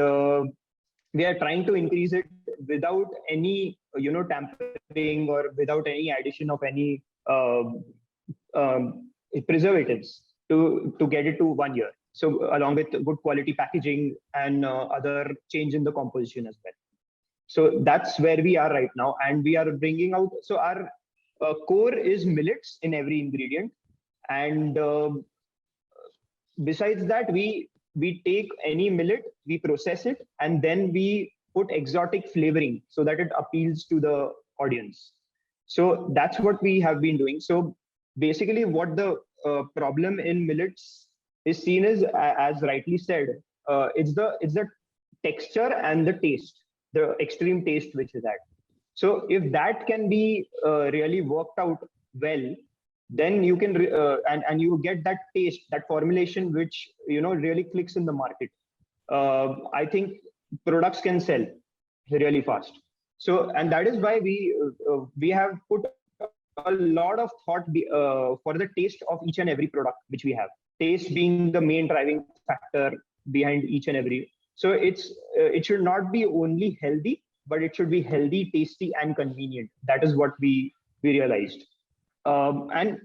we are trying to increase it without any tampering or without any addition of any preservatives to get it to 1 year. So along with good quality packaging and other change in the composition as well. So that's where we are right now, and we are bringing out. So our core is millets in every ingredient, and besides that, we take any millet, we process it, and then we put exotic flavoring so that it appeals to the audience. So that's what we have been doing. So basically, what the problem in millets is seen as rightly said, it's the texture and the taste, the extreme taste which is at. So if that can be really worked out well, then you can and you get that taste, that formulation which really clicks in the market. I think products can sell really fast. So, and that is why we have put a lot of thought for the taste of each and every product which we have. Taste being the main driving factor behind each and every. So it should not be only healthy, but it should be healthy, tasty, and convenient. That is what we realized. And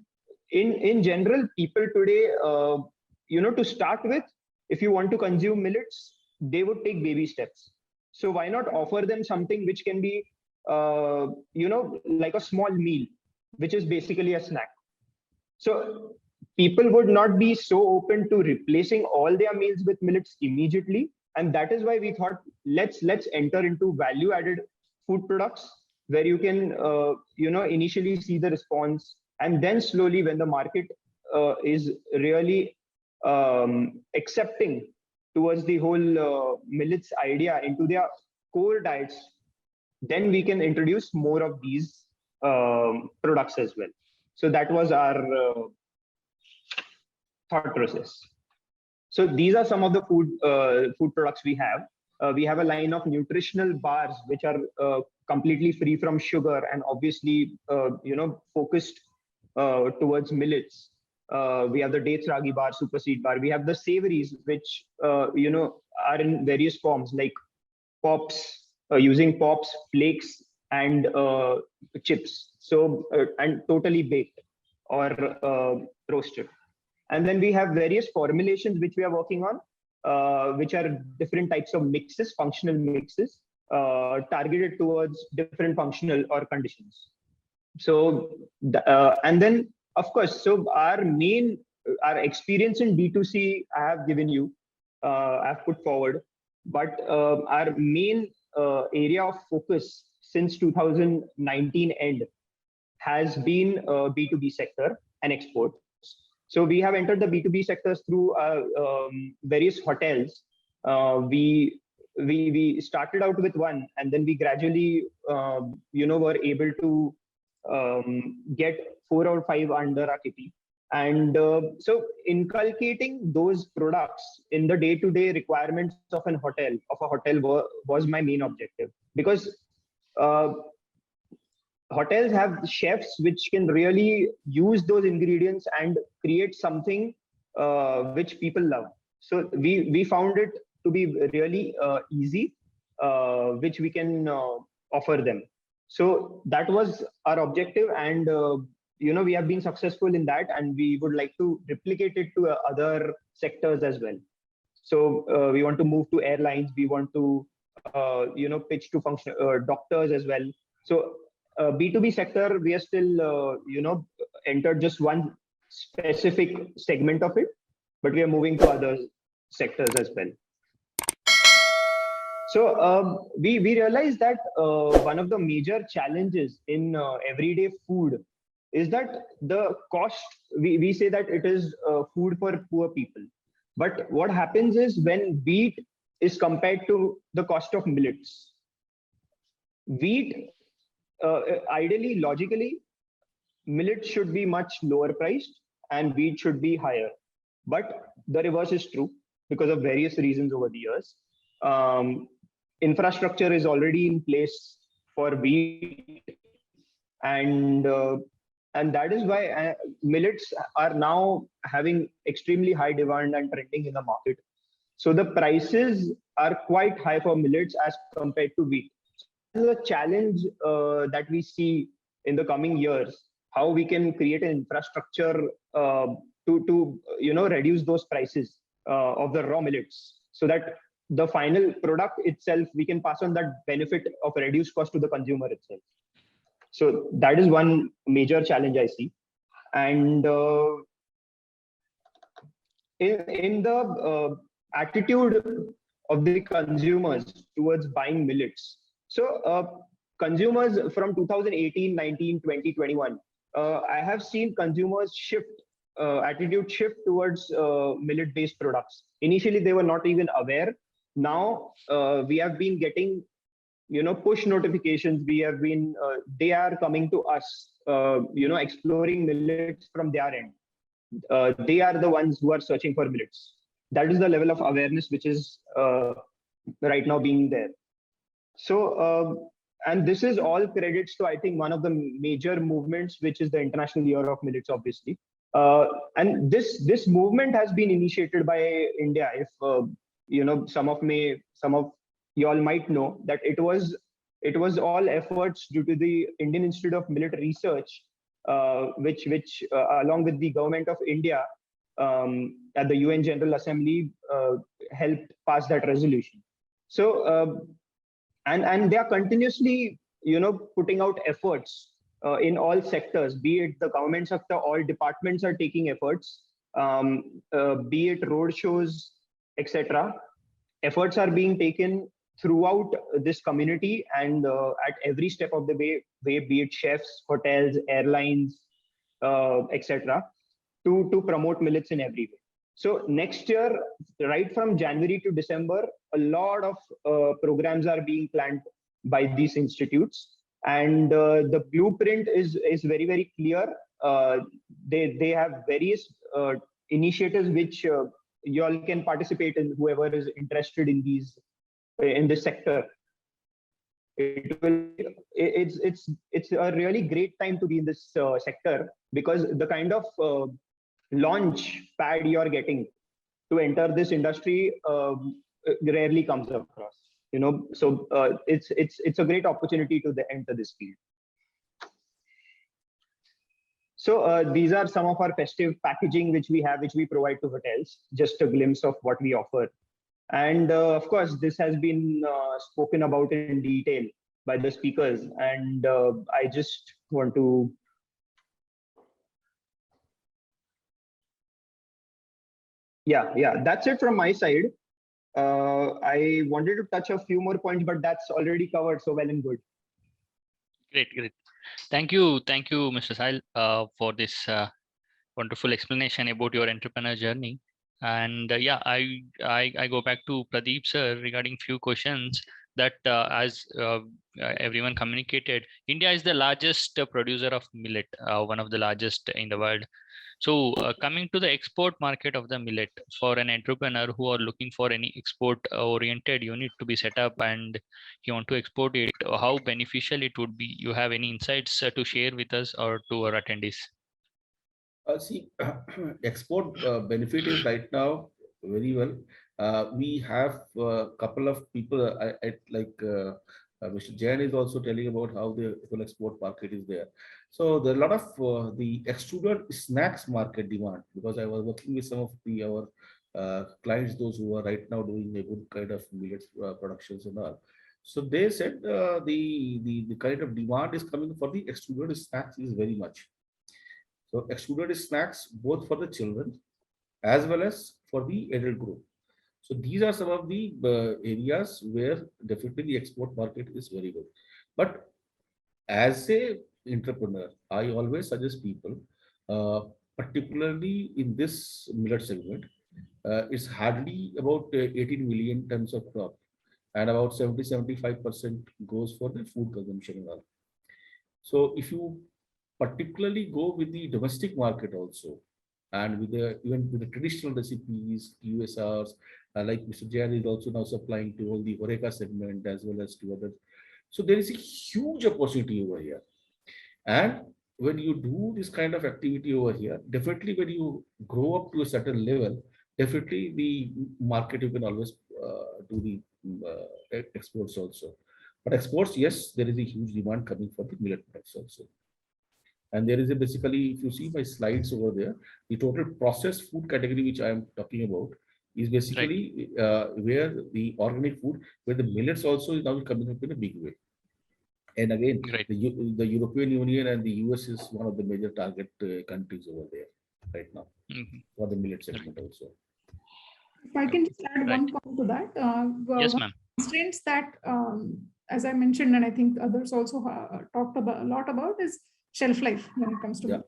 in general, people today, to start with, if you want to consume millets, they would take baby steps. So why not offer them something which can be, like a small meal, which is basically a snack. So people would not be so open to replacing all their meals with millets immediately. And that is why we thought, let's enter into value added food products where you can, initially see the response. And then slowly when the market is really accepting towards the whole millets idea into their core diets, then we can introduce more of these products as well. So that was our thought process. So these are some of the food products we have. We have a line of nutritional bars which are completely free from sugar and obviously focused towards millets. We have the dates ragi bar, super seed bar. We have the savories which are in various forms like pops, using pops, flakes, and chips. So and totally baked or roasted. And then we have various formulations which we are working on, which are different types of mixes, functional mixes, targeted towards different functional or conditions. So, and then of course, so our experience in D2C, I have given you, I've put forward, but our main area of focus since 2019 end has been B2B sector and export. So we have entered the B2B sectors through various hotels. We started out with one, and then we gradually, were able to get 4 or 5 under our kitty. And so inculcating those products in the day-to-day requirements of a hotel was my main objective, because hotels have chefs which can really use those ingredients and create something which people love. So we found it to be really easy, which we can offer them. So that was our objective, and we have been successful in that, and we would like to replicate it to other sectors as well. So we want to move to airlines. We want to pitch to doctors as well. So B2B sector, we are still entered just one specific segment of it, but we are moving to other sectors as well. So we realized that one of the major challenges in everyday food is that the cost, we say that it is food for poor people. But what happens is when wheat is compared to the cost of millets, wheat, ideally, logically, millet should be much lower priced and wheat should be higher. But the reverse is true. because of various reasons over the years. Infrastructure is already in place for wheat, and that is why millets are now having extremely high demand and trending in the market. So the prices are quite high for millets as compared to wheat. This is a challenge that we see in the coming years, how we can create an infrastructure to reduce those prices of the raw millets, so that the final product itself, we can pass on that benefit of reduced cost to the consumer itself. So that is one major challenge I see. And in the attitude of the consumers towards buying millets. So consumers from 2018, 19, 20, 21, I have seen consumers attitude shift towards millet-based products. Initially, they were not even aware. Now we have been getting, push notifications. We have been, they are coming to us, exploring millets from their end. They are the ones who are searching for millets. That is the level of awareness which is right now being there. So, and this is all credits to, I think, one of the major movements, which is the International Year of Millets, obviously. And this movement has been initiated by India. If some of you all might know that it was all efforts due to the Indian Institute of Millet Research, which along with the government of India at the UN General Assembly helped pass that resolution. So and they are continuously putting out efforts in all sectors, be it the government sector, all departments are taking efforts, be it road shows, etc. Efforts are being taken throughout this community and at every step of the way, be it chefs, hotels, airlines, etc., to promote millets in every way. So next year, right from January to December, a lot of programs are being planned by these institutes, and the blueprint is very, very clear. They have various initiatives which you all can participate in, whoever is interested in this sector. It's a really great time to be in this sector, because the kind of launch pad you're getting to enter this industry rarely comes across. So it's a great opportunity to enter this field. So these are some of our festive packaging which we provide to hotels. Just a glimpse of what we offer. And of course, this has been spoken about in detail by the speakers. And I just want to that's it from my side. I wanted to touch a few more points, but that's already covered so well and good. Great. Thank you, Mr. Sahil, for this wonderful explanation about your entrepreneur journey. And I go back to Pradeep sir regarding few questions that as everyone communicated, India is the largest producer of millet, one of the largest in the world. So coming to the export market of the millet, for an entrepreneur who are looking for any export oriented unit to be set up and you want to export it, how beneficial it would be? You have any insights to share with us or to our attendees? See, export benefit is right now very well. We have a couple of people, Mr. Jain is also telling about how the whole export market is there. So there are a lot of the extruded snacks market demand, because I was working with some of our clients, those who are right now doing a good kind of millet productions and all. So they said the kind of demand is coming for the extruded snacks is very much. So extruded snacks both for the children as well as for the adult group. So these are some of the areas where definitely the export market is very good. But as a entrepreneur, I always suggest people, particularly in this millet segment, it's hardly about 18 million tons of crop, and about 70-75% goes for the food consumption and all. So if you particularly go with the domestic market also, and with even with the traditional recipes, USRs, Like Mr. Jain is also now supplying to all the Horeca segment as well as to others. So there is a huge opportunity over here. And when you do this kind of activity over here, definitely when you grow up to a certain level, definitely the market you can always do the exports also. But exports, yes, there is a huge demand coming for the millet products also. And there is a basically, if you see my slides over there, the total processed food category which I am talking about is Right. basically where the organic food, where the millets also is now coming up in a big way. And again, Right. the European Union and the US is one of the major target countries over there right now for the millet Right. segment also. If I can just add Right. one point to that, Yes, one ma'am. constraints that, as I mentioned, and I think others also talked about a lot about, is shelf life when it comes to milk.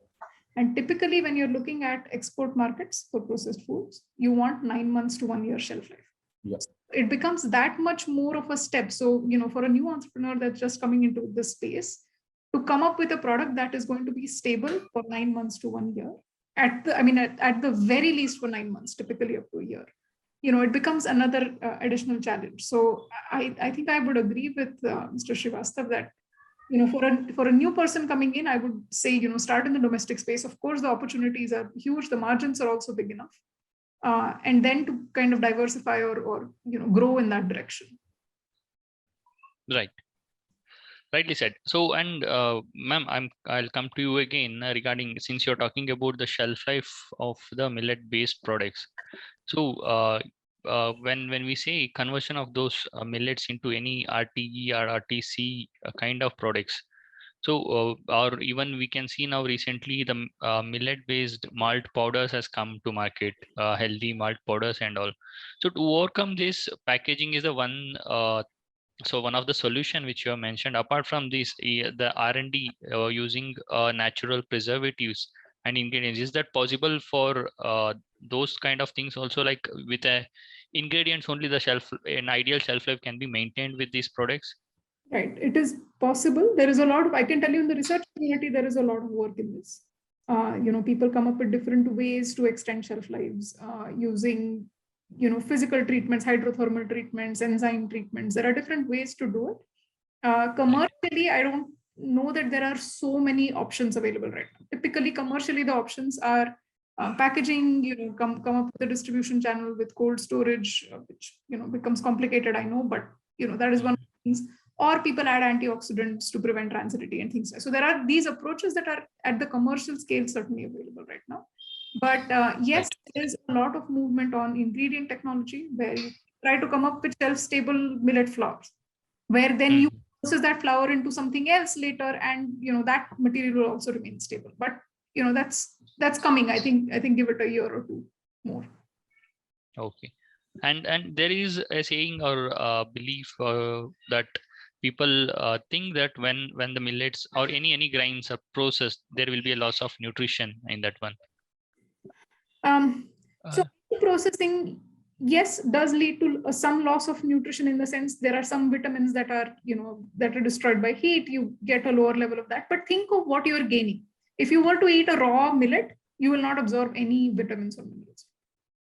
And typically, when you're looking at export markets for processed foods, you want 9 months to 1 year shelf life. Yeah. It becomes that much more of a step. So, for a new entrepreneur that's just coming into this space, to come up with a product that is going to be stable for 9 months to 1 year, at the very least for 9 months, typically up to a year, it becomes another additional challenge. So I think I would agree with Mr. Srivastav that, for a new person coming in, I would say, start in the domestic space. Of course, the opportunities are huge. The margins are also big enough. And then to kind of diversify or grow in that direction. Right. Rightly said. So, and ma'am, I'll come to you again regarding, since you're talking about the shelf life of the millet-based products. So, when we say conversion of those millets into any RTE or RTC kind of products, so or even we can see now recently the millet-based malt powders has come to market, healthy malt powders and all. So to overcome this, packaging is the one. So one of the solution which you have mentioned, apart from this, the R&D using natural preservatives and ingredients, is that possible for those kind of things also, like with a ingredients only an ideal shelf life can be maintained with these products? Right. It is possible. There is a lot of, I can tell you in the research community, there is a lot of work in this. People come up with different ways to extend shelf lives using, physical treatments, hydrothermal treatments, enzyme treatments. There are different ways to do it. Commercially, I don't know that there are so many options available right now. Typically, commercially, the options are packaging, come up with a distribution channel with cold storage, which, becomes complicated, I know, but, that is one of the things. Or people add antioxidants to prevent rancidity and things like that. So there are these approaches that are at the commercial scale certainly available right now. But yes, there is a lot of movement on ingredient technology where you try to come up with shelf-stable millet flours, where then you process that flour into something else later, and that material will also remain stable. But that's coming. I think give it a year or two more. Okay. And there is a saying or belief that people think that when the millets or any grains are processed, there will be a loss of nutrition in that one. So processing, yes, does lead to some loss of nutrition, in the sense there are some vitamins that are destroyed by heat. You get a lower level of that. But think of what you are gaining. If you were to eat a raw millet, you will not absorb any vitamins or minerals.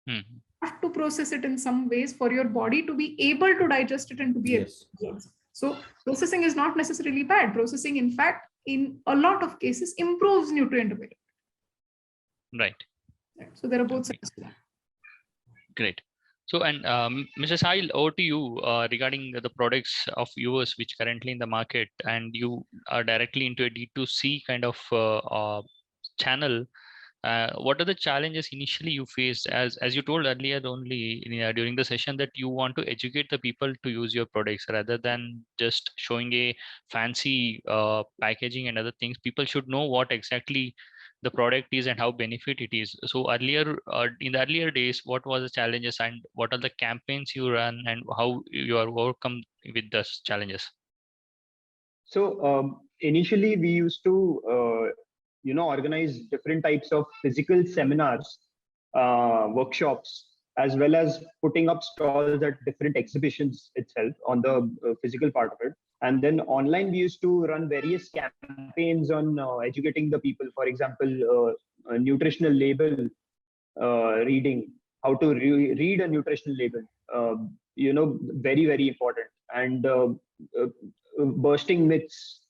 You have to process it in some ways for your body to be able to digest it and to be able to absorb. So processing is not necessarily bad. Processing, in fact, in a lot of cases, improves nutrient availability. Right. So there are both sides to that. Great. So, and Mrs. Sahil, over to you regarding the products of yours which currently in the market, and you are directly into a D2C kind of channel. What are the challenges initially you faced, as you told earlier only during the session, that you want to educate the people to use your products rather than just showing a fancy packaging and other things? People should know what exactly the product is and how benefit it is. So earlier, in the earlier days, what was the challenges and what are the campaigns you run and how you are overcome with those challenges? So initially we used to organize different types of physical seminars, workshops, as well as putting up stalls at different exhibitions itself on the physical part of it. And then online, we used to run various campaigns on educating the people. For example, a nutritional label reading, how to read a nutritional label, very, very important. And bursting myths,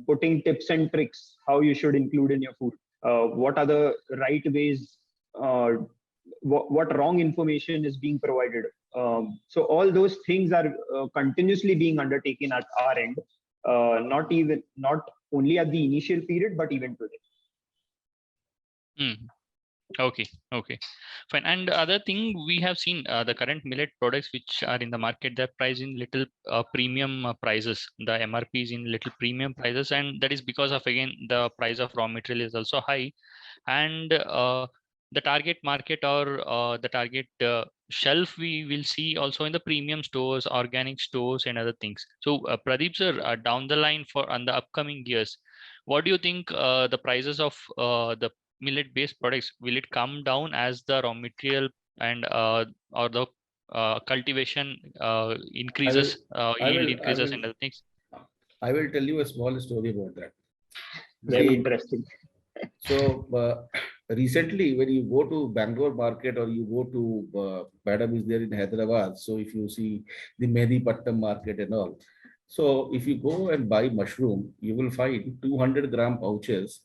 putting tips and tricks, how you should include in your food. What are the right ways, what wrong information is being provided. So all those things are continuously being undertaken at our end, not only at the initial period, but even today. Okay, fine. And other thing, we have seen the current millet products which are in the market, they're priced in little premium prices. The MRP is in little premium prices, and that is because of, again, the price of raw material is also high, and the target market or the target shelf we will see also in the premium stores, organic stores, and other things. So Pradeep sir, down the line for on the upcoming years, what do you think the prices of the millet based products, will it come down as the raw material and or the cultivation increases, yield increases and other things? I will tell you a small story about that. Very interesting. So recently, when you go to Bangalore market or you go to Madam is there in Hyderabad. So if you see the Medipattam market and all, so if you go and buy mushroom, you will find 200-gram pouches,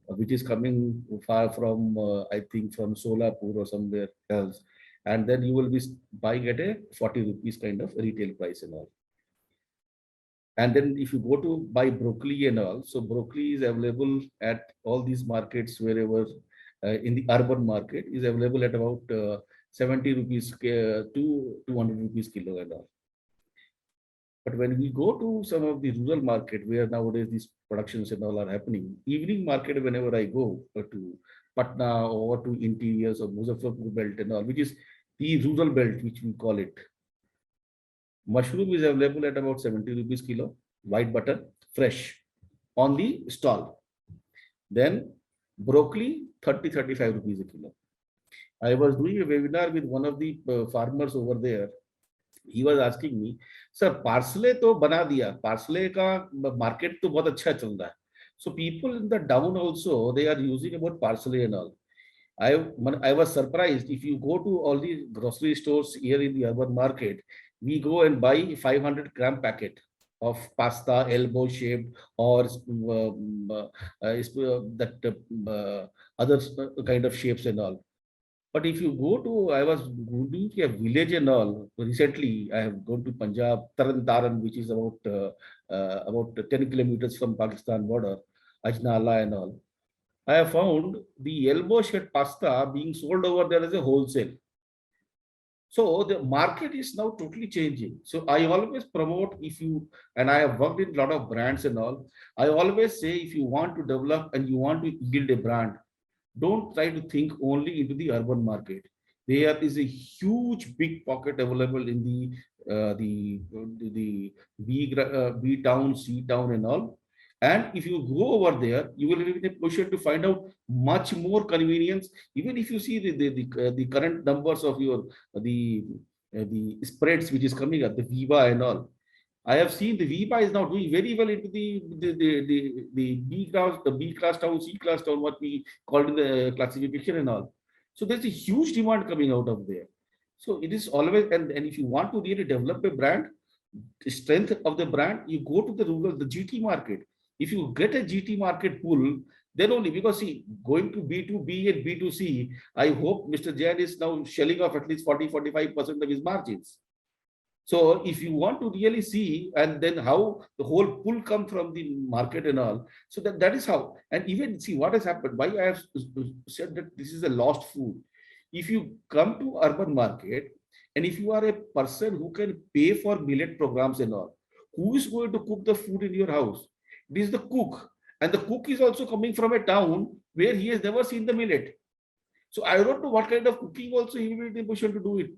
which is coming far from, I think, from Solapur or somewhere else. And then you will be buying at a 40 rupees kind of retail price and all. And then if you go to buy broccoli and all, so broccoli is available at all these markets wherever in the urban market is available at about 70 rupees to 200 rupees kilo and all. But when we go to some of the rural market where nowadays these productions and all are happening, evening market, whenever I go to Patna or to interiors of Muzaffarpur belt and all, which is the rural belt, which we call it, mushroom is available at about 70 rupees kilo, white butter, fresh, on the stall. Then broccoli, 30-35 rupees a kilo. I was doing a webinar with one of the farmers over there. He was asking me, sir, parsley to bana diya, parsley ka market to bahut acha chal raha hai. So people in the down also, they are using about parsley and all. I was surprised. If you go to all the grocery stores here in the urban market, we go and buy 500-gram packet of pasta, elbow shaped, or other kind of shapes and all. But if you go to, I was going to a village and all. Recently, I have gone to Punjab, Taran, which is about 10 kilometers from Pakistan border, Ajnala and all. I have found the elbow shaped pasta being sold over there as a wholesale. So the market is now totally changing. So I always promote, and I have worked in a lot of brands and all, I always say, if you want to develop and you want to build a brand, don't try to think only into the urban market. There is a huge big pocket available in the B town, C town and all. And if you go over there, you will be in a position to find out much more convenience. Even if you see the current numbers of the spreads which is coming up, the Viva and all. I have seen the Viva is now doing very well into the B class town, C class town, what we called in the classification and all. So there's a huge demand coming out of there. So it is always, and if you want to really develop a brand, the strength of the brand, you go to the rural, the GT market. If you get a GT market pull, then only, because see, going to B2B and B2C, I hope Mr. Jain is now shelling off at least 40-45% of his margins. So if you want to really see, and then how the whole pull come from the market and all, so that is how. And even see what has happened, why I have said that this is a lost food. If you come to urban market, and if you are a person who can pay for millet programs and all, who is going to cook the food in your house? It is the cook. And the cook is also coming from a town where he has never seen the millet. So I don't know what kind of cooking also he will be in a position to do it.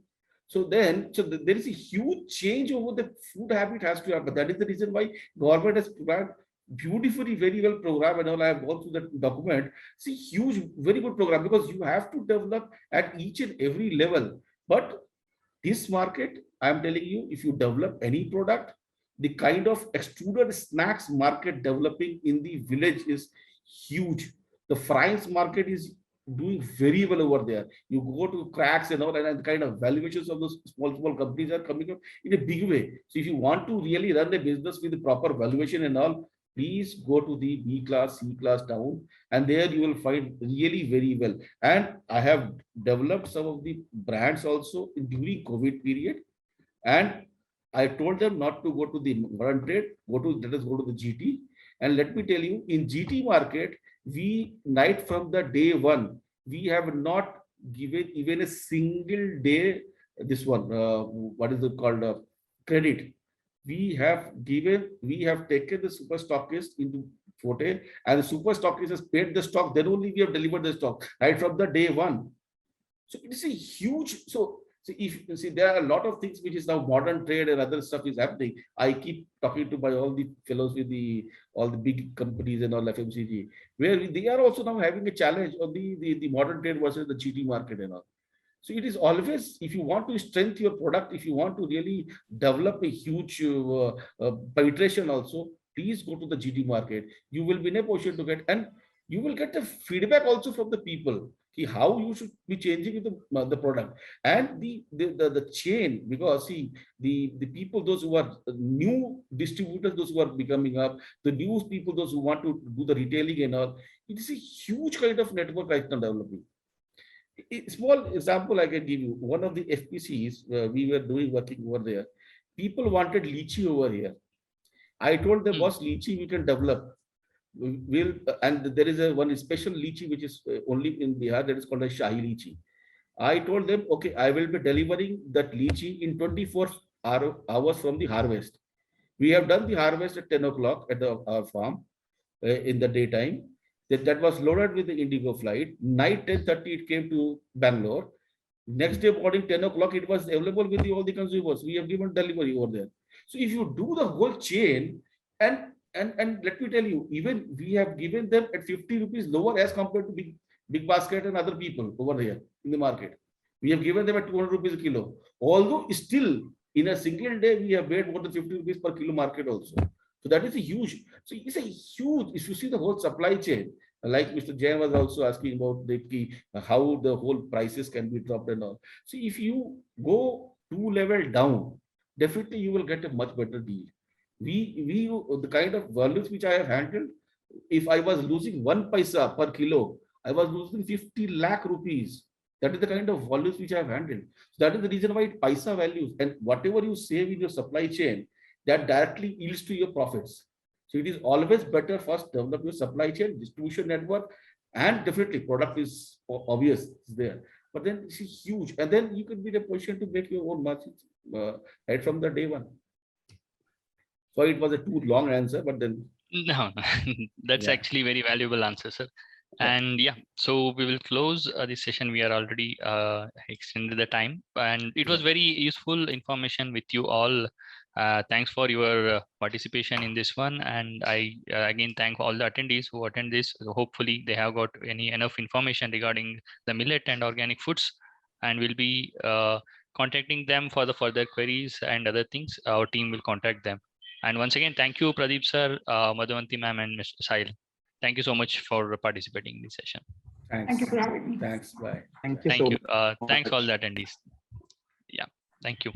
So there is a huge change over the food habit has to happen. That is the reason why government has planned beautifully, very well program and all. I have gone through the document. It's a huge, very good program, because you have to develop at each and every level. But this market, I am telling you, if you develop any product, the kind of extruded snacks market developing in the village is huge. The fries market is doing very well over there. You go to cracks and all, and the kind of valuations of those small companies are coming up in a big way. So if you want to really run a business with the proper valuation and all, please go to the B class, C class town, and there you will find really very well. And I have developed some of the brands also during COVID period. And I told them not to go to the modern trade, let us go to the GT. And let me tell you, in GT market, we right from the day one, we have not given even a single day this one, what is it called, credit. We have taken the super stockist into Forte, and the super stockist has paid the stock, then only we have delivered the stock right from the day one. So it is a huge, so if you see, there are a lot of things which is now modern trade and other stuff is happening. I keep talking to my all the fellows with all the big companies and all FMCG, where they are also now having a challenge on the modern trade versus the GT market and all. So it is always, if you want to strengthen your product, if you want to really develop a huge penetration also, please go to the GT market. You will be in a position to get, and you will get the feedback also from the people, how you should be changing the product and the chain, because see, the people, those who are new distributors, those who are becoming up, the new people, those who want to do the retailing and all, it is a huge kind of network right now developing. A small example I can give you. One of the FPCs we were working over there, people wanted lychee over here. I told them, boss, lychee we can develop. And there is one special lychee which is only in Bihar, that is called a Shahi lychee. I told them, okay, I will be delivering that lychee in 24 hours from the harvest. We have done the harvest at 10 o'clock at our farm in the daytime. That was loaded with the Indigo flight. Night 10:30 it came to Bangalore. Next day morning 10 o'clock it was available with all the consumers. We have given delivery over there. So if you do the whole chain, and let me tell you, even we have given them at 50 rupees lower as compared to big basket and other people over here in the market. We have given them at 200 rupees a kilo. Although still in a single day we have made more than 50 rupees per kilo market also. So that is a huge, so it's a huge, if you see the whole supply chain, like Mr. Jain was also asking about how the whole prices can be dropped and all. So if you go 2 level down, definitely you will get a much better deal. The kind of volumes which I have handled, if I was losing 1 paisa per kilo, I was losing 50 lakh rupees. That is the kind of volumes which I have handled. So that is the reason why paisa values, and whatever you save in your supply chain, that directly yields to your profits. So it is always better first develop your supply chain, distribution network, and definitely product is obvious is there. But then it's huge, and then you can be in a position to make your own margins right from the day one. So it was a too long answer, but then no, that's actually very valuable answer, sir. And yeah, so we will close this session. We are already extended the time, and it was very useful information with you all. Thanks for your participation in this one, and I again thank all the attendees who attend this. So hopefully they have got enough information regarding the millet and organic foods, and we'll be contacting them for the further queries and other things. Our team will contact them. And once again, thank you, Pradeep sir, Madhavanti ma'am, and Mr. Sahil. Thank you so much for participating in this session. Thanks. Thank you for having me. Thanks. Bye. Thank you Thank so you. much. Thanks all the attendees. Yeah. Thank you.